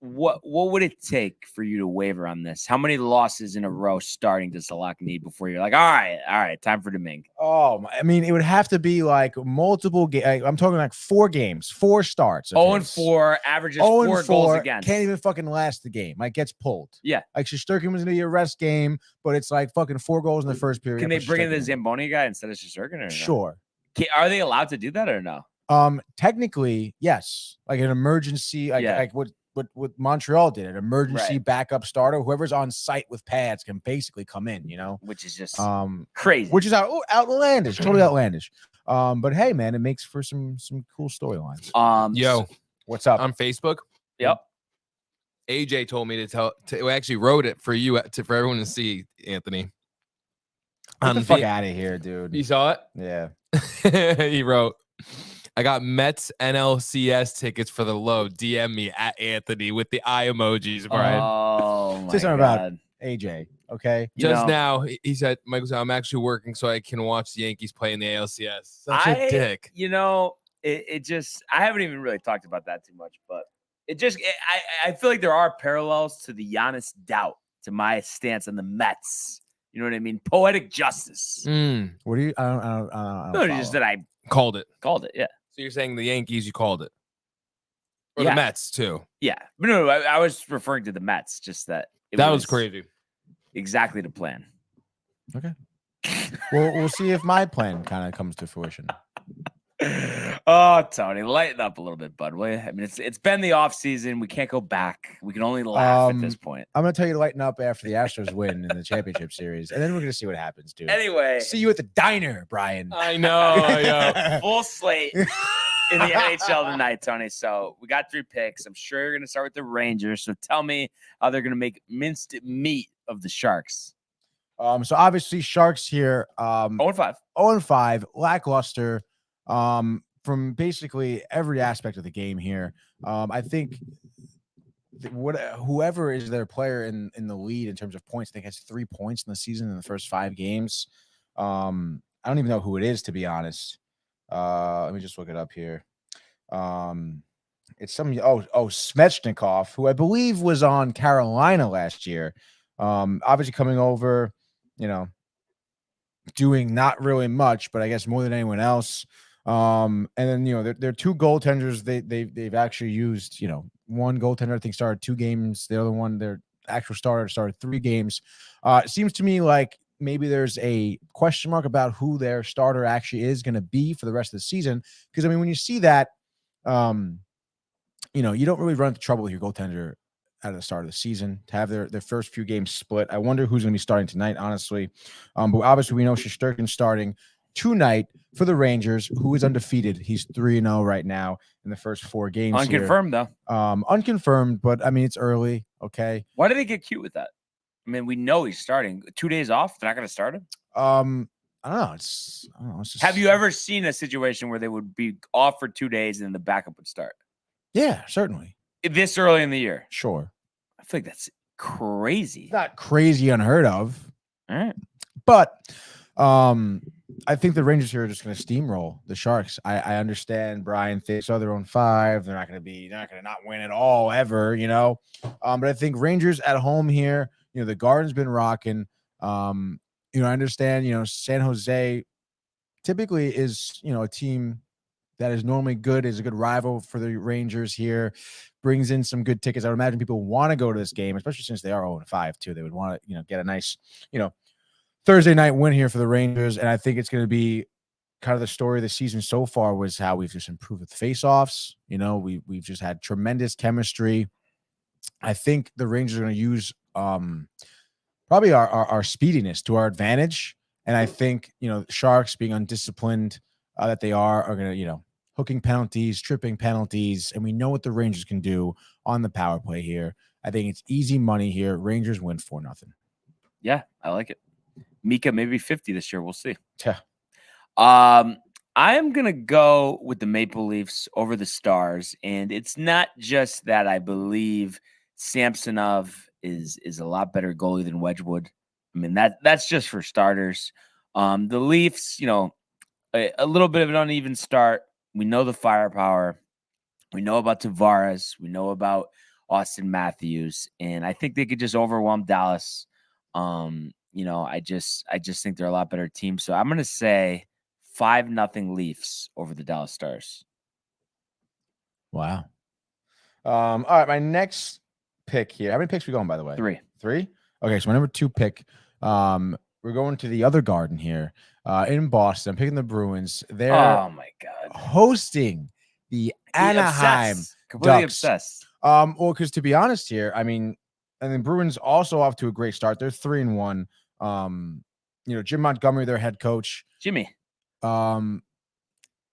What would it take for you to waver on this? How many losses in a row starting does Halak need before you're like, all right, time for Domingue? Oh, I mean, it would have to be multiple games. I'm talking 4 games, 4 starts. 0-4, averages 4 goals against. Can't even fucking last the game. Gets pulled. Yeah. Shesterkin was going to be a rest game, but it's fucking 4 goals in the first period. Can they bring in the Zamboni guy instead of Shesterkin? Or sure. No? Are they allowed to do that or no? Technically, yes. An emergency, what Montreal did, an emergency backup starter, whoever's on site with pads can basically come in, which is just crazy, which is outlandish, totally outlandish. But hey, man, it makes for some cool storylines. Yo, what's up on Facebook? Yep. AJ told me to actually wrote it for you for everyone to see, Anthony. Get the fuck out of here, dude. You saw it? Yeah. He wrote, I got Mets NLCS tickets for the low. DM me at Anthony with the eye emojis, Brian. Oh, my Say something God. about AJ, okay? Just now, he said, Michael said, I'm actually working so I can watch the Yankees play in the ALCS. Such a dick. It just, I haven't even really talked about that too much, but I feel like there are parallels to the Giannis doubt to my stance on the Mets. You know what I mean? Poetic justice. What do you, I don't No, just that I called it, yeah. So you're saying the Yankees, you called it. Or the Mets, too. Yeah. But no, I was referring to the Mets, just that. That was crazy. Exactly the plan. Okay. Well, we'll see if my plan kind of comes to fruition. Oh, Tony, lighten up a little bit, bud. Will you? I mean, it's been the off season. We can't go back. We can only laugh at this point. I'm gonna tell you to lighten up after the Astros win in the championship series, and then we're gonna see what happens, dude. Anyway, see you at the diner, Brian. I know. Full slate in the NHL tonight, Tony. So we got 3 picks. I'm sure you're gonna start with the Rangers. So tell me how they're gonna make minced meat of the Sharks. So obviously Sharks here. 0-5. 0-5, lackluster. From basically every aspect of the game here. I think whoever is their player in the lead in terms of points, I think has 3 points in the season in the first 5 games. I don't even know who it is, to be honest. Let me just look it up here. It's some Svechnikov, who I believe was on Carolina last year. Obviously coming over, doing not really much, but I guess more than anyone else. And then they're 2 goaltenders. They've actually used one goaltender I think started 2 games. The other one, their actual starter, started 3 games. It seems to me like maybe there's a question mark about who their starter actually is going to be for the rest of the season. Because I mean, when you see that, you don't really run into trouble with your goaltender at the start of the season to have their first few games split. I wonder who's going to be starting tonight, honestly. But obviously we know Shesterkin's starting tonight for the Rangers, who is undefeated. He's 3-0 right now in the first 4 games. Unconfirmed, though. Unconfirmed, but I mean, it's early. Okay. Why do they get cute with that? I mean, we know he's starting. 2 days off. They're not going to start him. I don't know. It's just... Have you ever seen a situation where they would be off for 2 days and then the backup would start? Yeah, certainly. This early in the year? Sure. I feel like that's crazy. Not crazy unheard of. All right. But I think the Rangers here are just going to steamroll the Sharks. I understand Brian thinks they're on 5. They're not going to not win at all ever, But I think Rangers at home here, the Garden's been rocking. I understand, San Jose typically is, a team that is normally good, is a good rival for the Rangers here, brings in some good tickets. I would imagine people want to go to this game, especially since they are 0-5 too. They would want to, get a nice, Thursday night win here for the Rangers. And I think it's going to be kind of the story of the season so far was how we've just improved with faceoffs. We've just had tremendous chemistry. I think the Rangers are going to use probably our speediness to our advantage. And I think, Sharks being undisciplined that they are going to, hooking penalties, tripping penalties. And we know what the Rangers can do on the power play here. I think it's easy money here. Rangers win 4-0. Yeah, I like it. Mika, maybe 50 this year. We'll see. Yeah. I'm going to go with the Maple Leafs over the Stars. And it's not just that I believe Samsonov is a lot better goalie than Wedgwood. I mean, that's just for starters. The Leafs, a little bit of an uneven start. We know the firepower. We know about Tavares. We know about Austin Matthews. And I think they could just overwhelm Dallas. I just think they're a lot better team. So I'm going to say 5-0 Leafs over the Dallas Stars. Wow. All right, my next pick here. How many picks are we going, by the way? 3. 3? Okay, so my number 2 pick. We're going to the other Garden here in Boston. I'm picking the Bruins. They're oh my god, hosting the Anaheim completely Ducks. obsessed. Well, because to be honest here, I mean, and the Bruins also off to a great start. They're 3-1. Jim Montgomery, their head coach, Jimmy,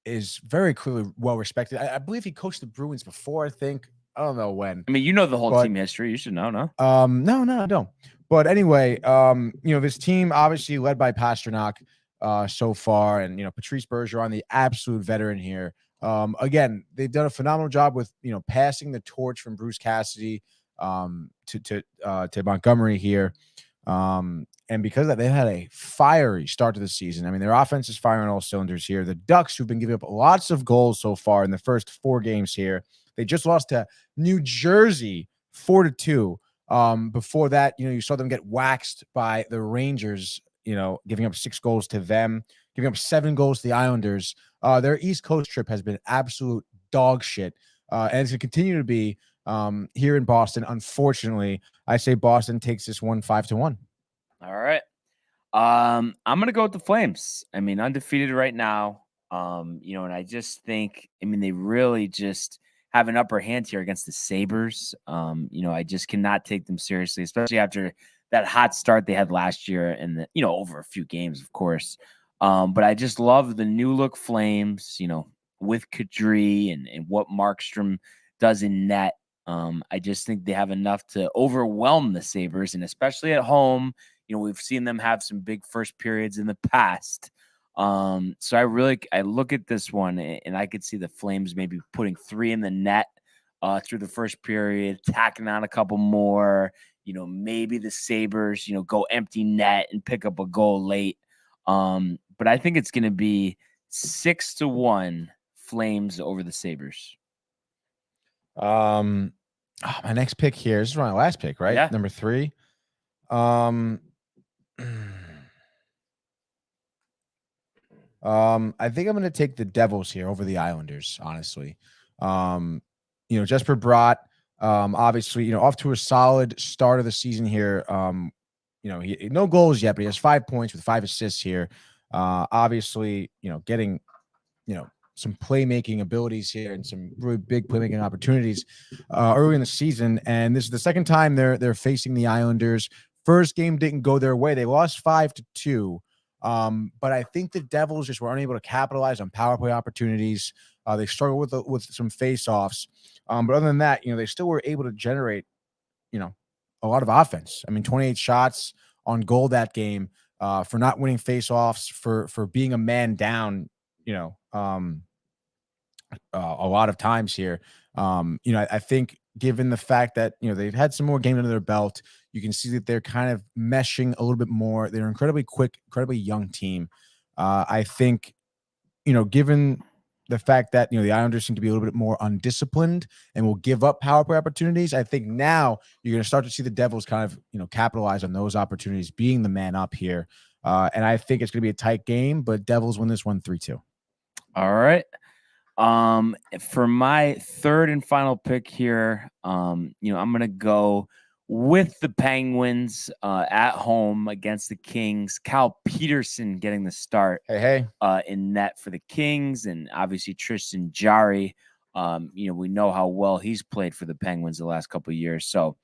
is very clearly well respected. I believe he coached the Bruins before. I don't know when. I mean, the whole team history. You should know, no? No, I don't. But anyway, this team obviously led by Pasternak so far, and Patrice Bergeron, the absolute veteran here. Again, they've done a phenomenal job with passing the torch from Bruce Cassidy to Montgomery here. And because of that, they had a fiery start to the season. I mean, their offense is firing all cylinders here. The Ducks, who've been giving up lots of goals so far in the first 4 games here, they just lost to New Jersey 4-2. Before that, you saw them get waxed by the Rangers, giving up 6 goals to them, giving up 7 goals to the Islanders. Their East Coast trip has been absolute dog shit. And it's going to continue to be here in Boston. Unfortunately, I say Boston takes this one 5-1. All right. I'm going to go with the Flames. I mean, undefeated right now. And I just think, they really just have an upper hand here against the Sabres. I just cannot take them seriously, especially after that hot start they had last year and over a few games, of course. But I just love the new look Flames, with Kadri and what Markstrom does in net. I just think they have enough to overwhelm the Sabres, and especially at home, we've seen them have some big first periods in the past. So I look at this one and I could see the Flames maybe putting 3 in the net through the first period, tacking on a couple more, maybe the Sabres, go empty net and pick up a goal late. But I think it's going to be 6-1 Flames over the Sabres. My next pick here. This is my last pick, right? Yeah. Number 3. I think I'm going to take the Devils here over the Islanders, honestly. Jesper Bratt, obviously, off to a solid start of the season here. He no goals yet, but he has 5 points with 5 assists here. Obviously, getting, some playmaking abilities here and some really big playmaking opportunities early in the season. And this is the second time they're facing the Islanders. First game didn't go their way. They lost 5-2. But I think the Devils just were unable to capitalize on power play opportunities. They struggled with some face-offs. But other than that, they still were able to generate, a lot of offense. 28 shots on goal that game for not winning face-offs, for being a man down, a lot of times here. I think given the fact that, they've had some more games under their belt, you can see that they're kind of meshing a little bit more. They're an incredibly quick, incredibly young team. I think, given the fact that, the Islanders seem to be a little bit more undisciplined and will give up power play opportunities, I think now you're going to start to see the Devils kind of, capitalize on those opportunities, being the man up here. And I think it's going to be a tight game, but Devils win this one 3-2. All right. For my third and final pick here, I'm going to go with the Penguins at home against the Kings. Cal Peterson getting the start in net for the Kings, and obviously Tristan Jarry. We know how well he's played for the Penguins the last couple of years. So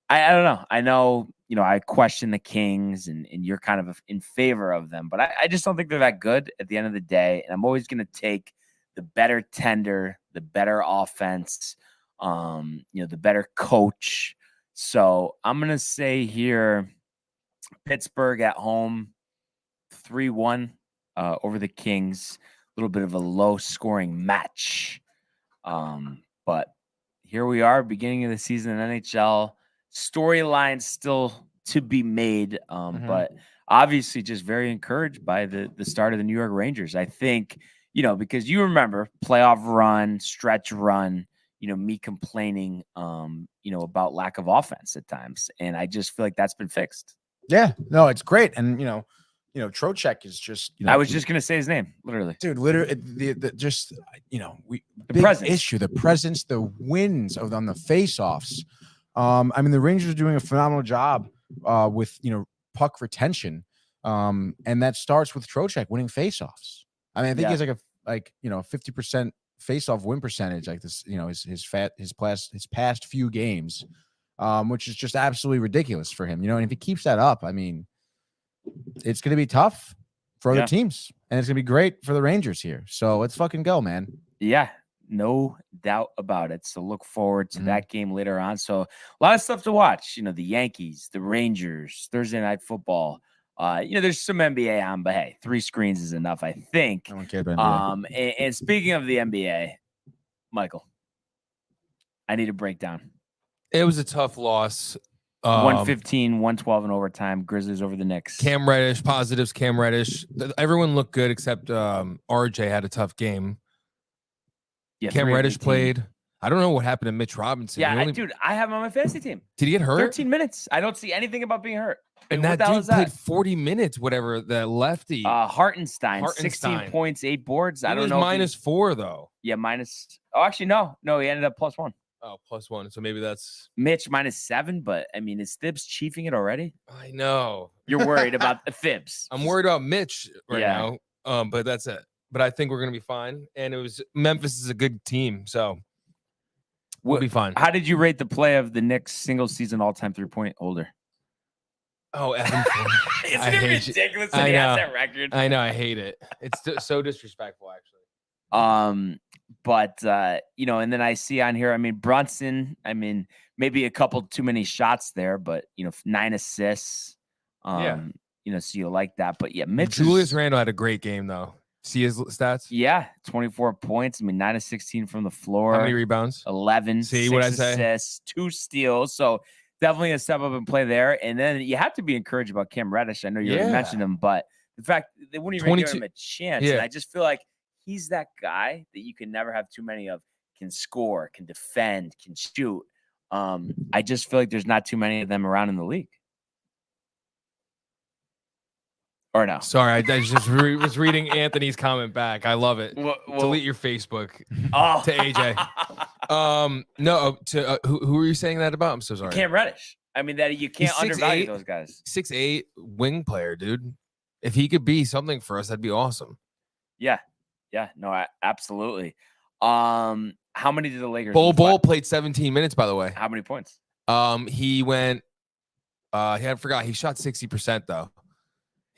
I don't know. I know, I question the Kings and you're kind of in favor of them, but I just don't think they're that good at the end of the day. And I'm always going to take the better tender, the better offense, the better coach. So I'm going to say here, Pittsburgh at home, 3-1 over the Kings. A little bit of a low-scoring match. But here we are, beginning of the season in NHL. Storyline still to be made, but obviously just very encouraged by the start of the New York Rangers. I think, because you remember playoff run, stretch run, me complaining, about lack of offense at times. And I just feel like that's been fixed. Yeah, no, it's great. And, Trocheck is just, I was just going to say his name, literally. Dude, literally, the presence. The presence, the wins on the face-offs. The Rangers are doing a phenomenal job with, puck retention. And that starts with Trocheck winning face-offs. I think he has a 50% face-off win percentage, like this, his past few games, which is just absolutely ridiculous for him. And if he keeps that up, it's going to be tough for other teams, and it's going to be great for the Rangers here. So let's fucking go, man. Yeah, no doubt about it. So look forward to that game later on. So a lot of stuff to watch. The Yankees, the Rangers, Thursday Night Football. There's some NBA on, but hey, 3 screens is enough, I think. I don't care about NBA. And speaking of the NBA, Michael, I need a breakdown. It was a tough loss. 115, 112 in overtime. Grizzlies over the Knicks. Cam Reddish, positives. Cam Reddish. Everyone looked good except RJ had a tough game. Yeah, Cam Reddish played. I don't know what happened to Mitch Robinson. Yeah, dude, I have him on my fantasy team. Did he get hurt? 13 minutes. I don't see anything about being hurt. And that dude played 40 minutes, whatever, that lefty. Hartenstein, 16 points, 8 boards. I don't know. -4, though. Yeah, minus. Oh, actually, no. No, he ended up +1. Oh, +1. So maybe that's Mitch -7, but is Thibs chiefing it already? I know. You're worried about the Thibs. I'm worried about Mitch right now. But that's it. but I think we're gonna be fine. And Memphis is a good team, so we'll be fine. How did you rate the play of the Knicks single season all-time 3-point holder? Oh, Evan Isn't it ridiculous that he has that record? I know. I hate it. It's so disrespectful, actually. But and then I see on here, I mean, Brunson, I mean, maybe a couple too many shots there, but 9 assists. So you like that. But yeah, Julius Randle had a great game though. See his stats? Yeah, 24 points. I mean, 9 of 16 from the floor. How many rebounds? 11. See what I say? Assists, 2 steals. So definitely a step up and play there. And then you have to be encouraged about Cam Reddish. I know you already mentioned him, but the fact they wouldn't even give him a chance. Yeah. And I just feel like he's that guy that you can never have too many of. Can score, can defend, can shoot. I just feel like there's not too many of them around in the league. Or no? Sorry, I just was reading Anthony's comment back. I love it. Delete your Facebook to AJ. No, to who are you saying that about? I'm so sorry. Cam Reddish. I mean, that you can't undervalue those guys. 6'8" wing player, dude. If he could be something for us, that'd be awesome. Yeah. No, absolutely. How many did the Lakers? Bol played 17 minutes, by the way. How many points? He went. I forgot. He shot 60% though.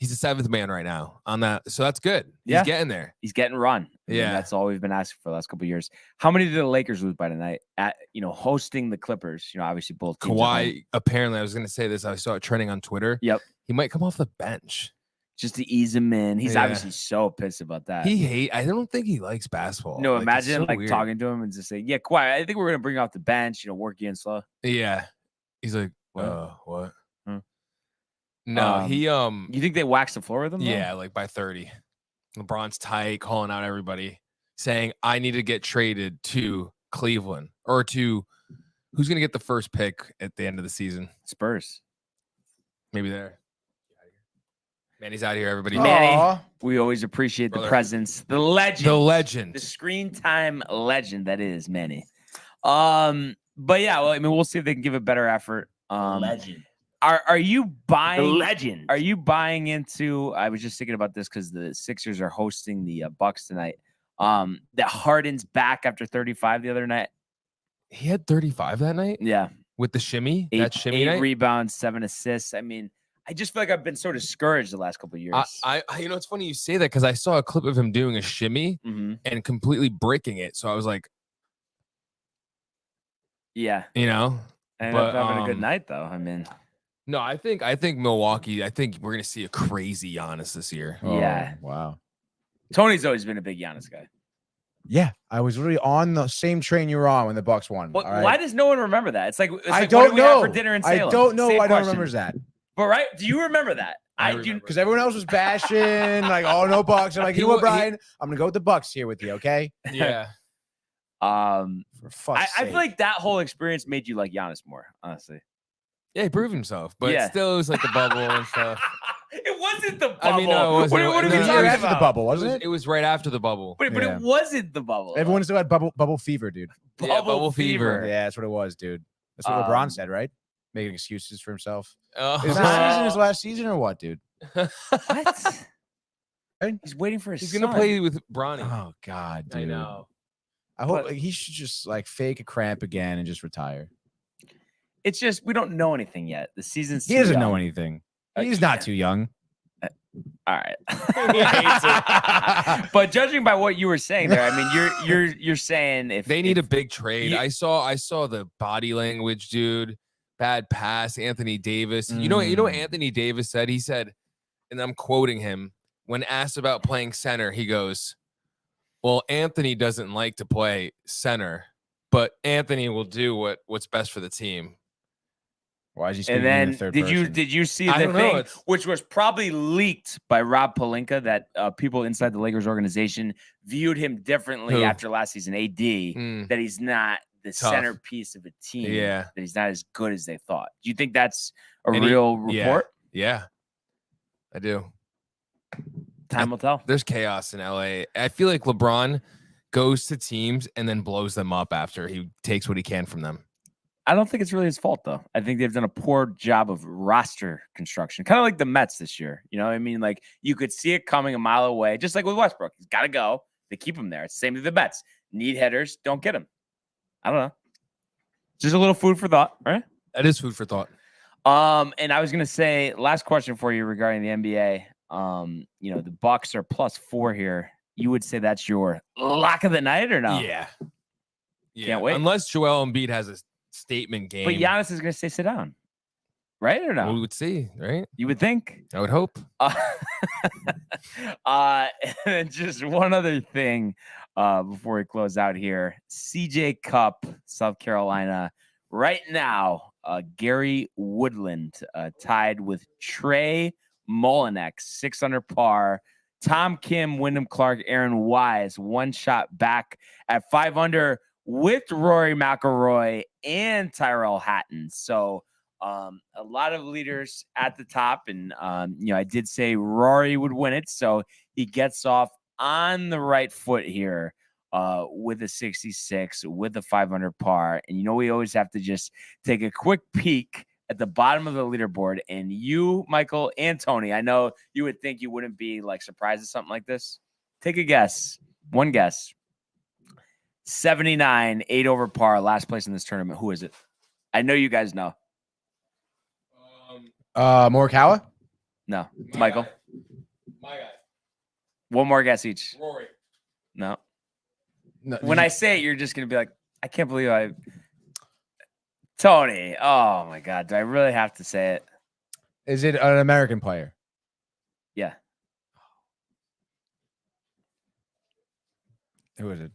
He's the 7th man right now on that, so that's good. He's getting there. He's getting run. I mean, that's all we've been asking for the last couple of years. How many did the Lakers lose by tonight? At hosting the Clippers. Obviously both teams. Kawhi. Apparently, I was going to say this. I saw it trending on Twitter. Yep. He might come off the bench just to ease him in. He's obviously so pissed about that. I don't think he likes basketball. No, imagine talking to him and just saying, "Yeah, Kawhi, I think we're gonna bring you off the bench. Work you in slow." Yeah. He's like, what? Hmm. No, You think they waxed the floor with him? Yeah, like by 30. LeBron's tight, calling out everybody, saying, "I need to get traded to Cleveland or to who's gonna get the first pick at the end of the season? Spurs, maybe there." Manny's out here, everybody. Manny, we always appreciate the presence, the legend, the screen time legend that is Manny. But yeah, well, I mean, we'll see if they can give a better effort. Legend. Are you buying? The legend. Are you buying into? I was just thinking about this because the Sixers are hosting the Bucks tonight. That Harden's back after 35 the other night. He had 35 that night. Yeah, with the shimmy. 8 rebounds, 7 assists. I mean, I just feel like I've been so discouraged the last couple of years. It's funny you say that because I saw a clip of him doing a shimmy and completely breaking it. So I was like, yeah, ended up having a good night though. I mean, no, I think Milwaukee. I think we're gonna see a crazy Giannis this year. Yeah, wow. Tony's always been a big Giannis guy. Yeah, I was really on the same train you were on when the Bucks won. Well, why does no one remember that? It's like I don't know. For dinner in Salem? I don't know. Same why no one question. remembers that. But right, do you remember that? I do because everyone else was bashing like, "Oh, no Bucks." I'm like, you know what, Brian? I'm gonna go with the Bucks here with you, okay? Yeah. For fuck's I sake. feel like that whole experience made you like Giannis more, honestly. Yeah, he proved himself, but still, it was like the bubble and stuff. It wasn't the bubble. I mean, no, it wasn't. What are we No, talking after about? the bubble, wasn't it? It was right after the bubble. But it wasn't the bubble. Everyone still had bubble fever, dude. Bubble fever. Yeah, that's what it was, dude. That's what LeBron said, right? Making excuses for himself. Oh. Is this season his last season or what, dude? What? He's waiting for his He's son. gonna play with Bronny. Oh God, dude. I know. I hope he should just like fake a cramp again and just retire. It's just we don't know anything yet. The season's He too doesn't young. know anything. He's not too young. All right. But judging by what you were saying there, I mean, you're saying if They need a big trade. you- I saw the body language, dude. Bad pass, Anthony Davis. You know what Anthony Davis said? He said, and I'm quoting him, when asked about playing center, he goes, "Well, Anthony doesn't like to play center, but Anthony will do what's best for the team." Why is he speaking And then in the third did person? you see I the don't know, thing, it's- which was probably leaked by Rob Pelinka, that people inside the Lakers organization viewed him differently Who? after last season? AD, that he's not the Tough. centerpiece of a team. Yeah. That he's not as good as they thought. Do you think that's a And he- real report? Yeah, I do. Time will tell. There's chaos in LA. I feel like LeBron goes to teams and then blows them up after he takes what he can from them. I don't think it's really his fault, though. I think they've done a poor job of roster construction, kind of like the Mets this year. You know what I mean? Like, you could see it coming a mile away, just like with Westbrook. He's got to go. They keep him there. It's the same with the Mets. Need hitters, don't get him. I don't know. Just a little food for thought, right? That is food for thought. And I was gonna say, last question for you regarding the NBA. You know, the Bucks are +4 here. You would say that's your lock of the night, or no? Yeah. Can't wait. Unless Joel Embiid has a statement game. But Giannis is gonna say sit down, right or no? We would see, right? You would think. I would hope. And just one other thing before we close out here. CJ Cup, South Carolina. Right now, Gary Woodland tied with Trey Molinek, 6 under par. Tom Kim, Wyndham Clark, Aaron Wise, 1 shot back at 5 under with Rory McIlroy and Tyrell Hatton. So a lot of leaders at the top. And, you know, I did say Rory would win it. So he gets off on the right foot here with a 66, with a 5 under par. And, you know, we always have to just take a quick peek at the bottom of the leaderboard. And you, Michael, and Tony, I know you would think you wouldn't be like surprised at something like this. Take a guess. One guess. 79, 8 over par, last place in this tournament. Who is it? I know you guys know. Morikawa? No. Michael? My guy. One more guess each. Rory. No. No, When I say it, you're just going to be like, I can't believe I... Tony. Oh, my God. Do I really have to say it? is it an American player? Yeah. Who is it?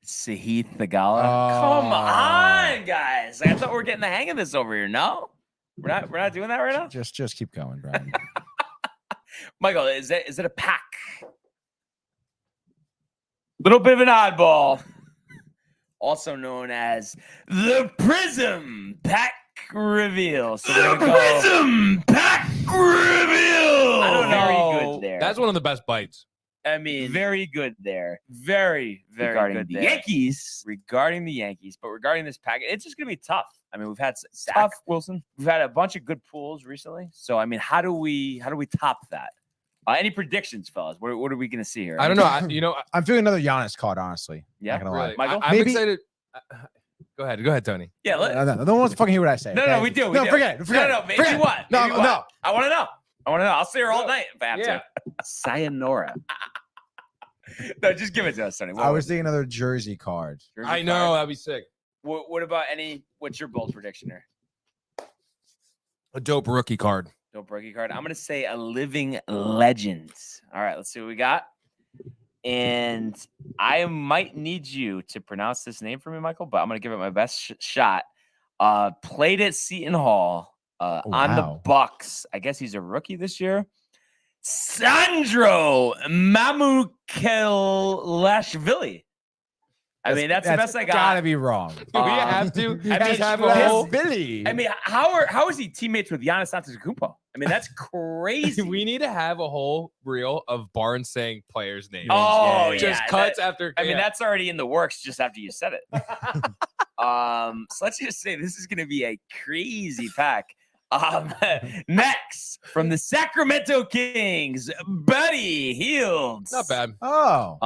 Sahith Theegala. Come on, guys. I thought we were getting the hang of this over here. No? We're not doing that right now? Just keep going, Brian. Michael, is it a pack? Little bit of an oddball. Also known as the Prism Pack Reveal. So we're gonna go Prism Pack Reveal. I don't know. Very good there. That's one of the best bites. I mean, very good there. Very, very regarding good the there. Yankees. Regarding the Yankees, but regarding this pack, it's just gonna be tough. I mean, we've had tough, Wilson. We've had a bunch of good pools recently. So I mean, how do we top that? Any predictions, fellas? What are we gonna see here? I don't know. I'm feeling another Giannis card, honestly. Yeah, not gonna lie. Really. Michael? I'm excited. Go ahead, Tony. Yeah, no one wants to fucking hear what I say. No, we do. Forget it. No, maybe what? No. I want to know. I'll stay here all night if I have to. Sayonara. No, just give it to us, Tony. I was thinking another jersey card. I know, that'd be sick. What about what's your bold prediction here? A dope rookie card. Dope rookie card. I'm going to say a living legend. All right, let's see what we got. And I might need you to pronounce this name for me, Michael, but I'm going to give it my best shot. Played at Seton Hall on the Bucks. I guess he's a rookie this year. Sandro Mamukelashvili. I mean, that's the best I got. Gotta be wrong. Do we have to? Billy. I mean, how is he teammates with Giannis Antetokounmpo? I mean, that's crazy. We need to have a whole reel of Barnes saying players' names. Oh, yeah. Just cuts after. I mean, that's already in the works just after you said it. So let's just say this is going to be a crazy pack. Next, from the Sacramento Kings, Buddy Hield. Not bad. Oh.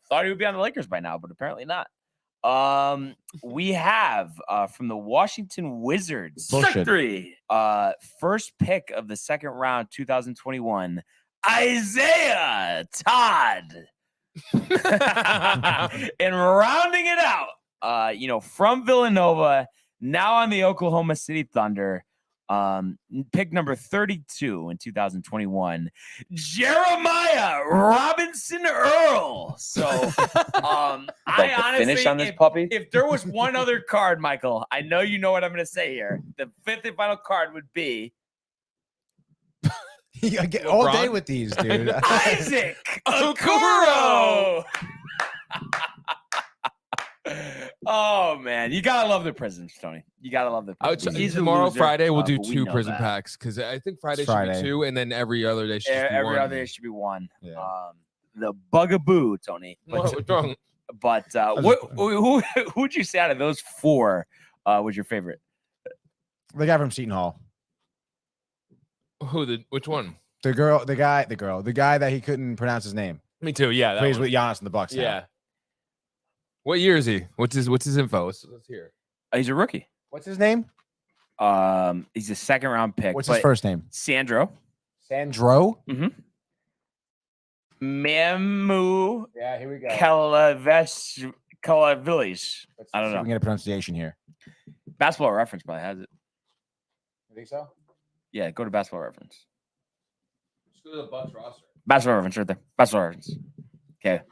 Thought he would be on the Lakers by now, but apparently not. We have from the Washington Wizards, Bullshit. 3, first pick of the second round, 2021, Isaiah Todd. And rounding it out, from Villanova, now on the Oklahoma City Thunder. Pick number 32 in 2021, Jeremiah Robinson Earl. So, I honestly finish on this puppy. If there was one other card, Michael, I know you know what I'm going to say here. The 5th and final card would be I get all day with these, dude. Isaac Okoro. Oh man, you gotta love the prisons, Tony. You gotta love the prisons. Tomorrow, Friday, we'll do 2 prison packs because I think Friday should be 2, and then every other day should be 1. Every other day should be 1. Yeah. The bugaboo, Tony. What's wrong? But who would you say out of those 4 was your favorite? The guy from Seton Hall. Which one? The guy that he couldn't pronounce his name. Me too. Yeah, Plays with Giannis in the Bucks. Yeah. Now. What year is he? What's his info? Let's hear. He's a rookie. What's his name? He's a second-round pick. What's his first name? Sandro. Sandro. Mm-hmm. Mamu. Yeah, here we go. Kalavilis. I don't know. We can get a pronunciation here. Basketball Reference probably has it. You think so? Yeah, go to Basketball Reference. Let's go to the Bucks roster. Basketball Reference right there. Basketball Reference. Okay.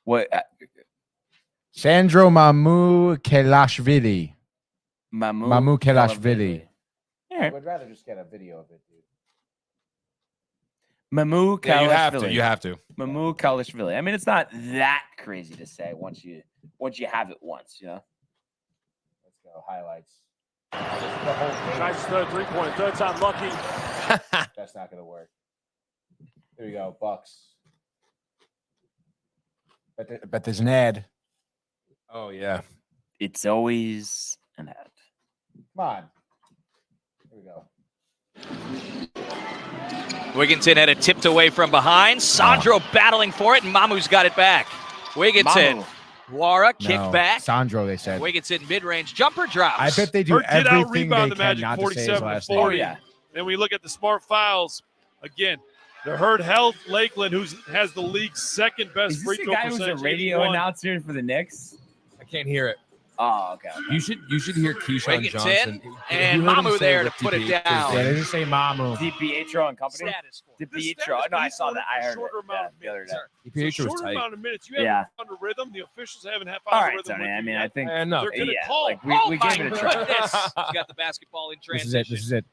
What? Sandro Mamu Kelashvili. Mamu Kelashvili. Yeah. I would rather just get a video of it, dude. Mamu Kalashvili. You have to. Mamu Kalashvili. I mean, it's not that crazy to say once you have it once, you know. Let's go. Highlights. Tries to throw a three-pointer. Third time lucky. That's not going to work. There we go. Bucks. But there's an ad. Oh yeah. It's always an ad. Come on. Here we go. Wigginton had it tipped away from behind. Sandro battling for it, and Mamu's got it back. Wigginton. Wara kicked back. Sandro, they said. Wigginton mid-range jumper drops. I bet they do Hurt did everything out-rebound they the can Magic not to say his 47 last to name. 40. yeah. And we look at the smart fouls. Again, the Hurt held Lakeland, who has the league's second best Is free this throw the guy who's a percentage. radio 81. announcer for the Knicks? I can't hear it. Oh, okay. You should hear Keyshawn Wigginton, Johnson. and You heard him Mamu say there what to put it DP down. Yeah, they just say Mamu. DiPietro and company. Status score. DiPietro. No, I saw that. I heard it Shorter amount of the other day. minutes. DiPietro was Shorter tight. amount of minutes. You haven't Yeah. found a rhythm. The officials haven't had All found a right, rhythm. Tony. with I you mean, yet. I think No. They're gonna yeah, call. like we Oh gave my it a try. goodness. He's got the basketball in This transition. is it.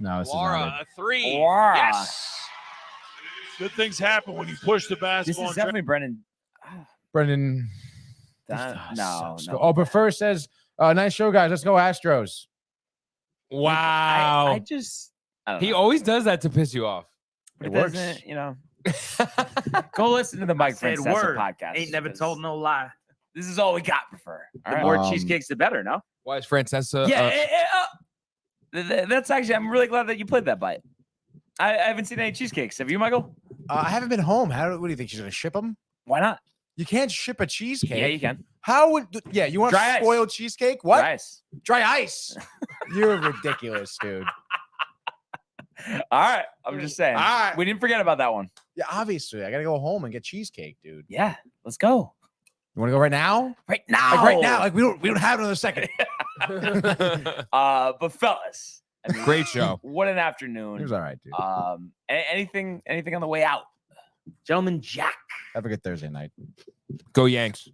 No, this is not Wara, it. a three. Wara. Yes. Good things happen when you push the This basketball. is definitely Brendan. Brendan. No. Oh, but first says, nice show, guys. Let's go Astros. Wow. I just. I don't He know. always does that to piss you off. It works. doesn't, you know. Go listen to the Mike said Francesa word. podcast. Ain't never because told no lie. This is all we got for her. All The right. more cheesecakes, the better, no? Why is Francesa? That's actually. I'm really glad that you played that bite. I haven't seen any cheesecakes. Have you, Michael? I haven't been home. What do you think? She's going to ship them? Why not? You can't ship a cheesecake. Yeah, you can. How would, you want Dry ice. spoiled cheesecake? What? Dry ice. Dry ice. You're ridiculous, dude. All right. I'm just saying. All right. We didn't forget about that one. Yeah, obviously. I got to go home and get cheesecake, dude. Yeah. Let's go. You want to go right now? Right now. Like right now. Like we don't have another second. But fellas. I mean, Great show. What an It afternoon. was all right, dude. Anything on the way out? Gentleman Jack. Have a good Thursday night. Go Yanks.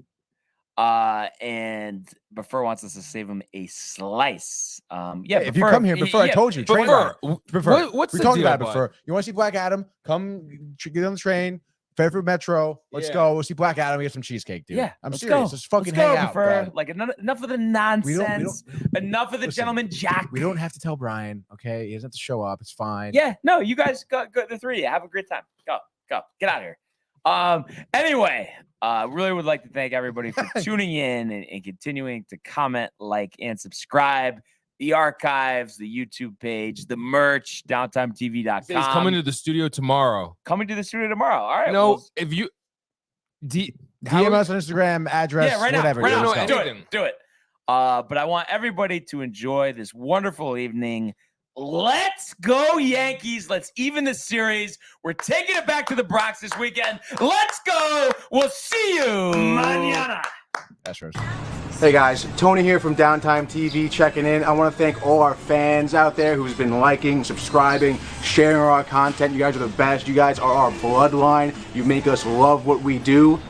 And Buffer wants us to save him a slice. Yeah, If you come here before, I told you. Train ride. Before. What's We the talked deal, about it bud? before. You want to see Black Adam? Come get on the train. Fairfield Metro. Let's Yeah. go. We'll see Black Adam. We get some cheesecake, dude. Yeah, I'm let's serious. go. Let's fucking Let's go, hang out, Buffer. bro. Like enough of the nonsense. Enough of the Listen, gentleman Jack. We don't have to tell Brian, okay? He doesn't have to show up. It's fine. Yeah, no, you guys go the three of you. Have a great time. Go, get out of here. Anyway, really would like to thank everybody for tuning in and continuing to comment, like, and subscribe. The archives, the YouTube page, the merch, downtimetv.com. He's coming to the studio tomorrow. Coming to the studio tomorrow. All right. No, well, if you DM us on Instagram, address, yeah, right whatever. now. Right don't now. know Do anything. it. Do it. But I want everybody to enjoy this wonderful evening. Let's go, Yankees. Let's even the series. We're taking it back to the Bronx this weekend. Let's go. We'll see you mañana. Astros. Hey guys, Tony here from Downtime TV checking in. I want to thank all our fans out there who's been liking, subscribing, sharing our content. You guys are the best. You guys are our bloodline. You make us love what we do.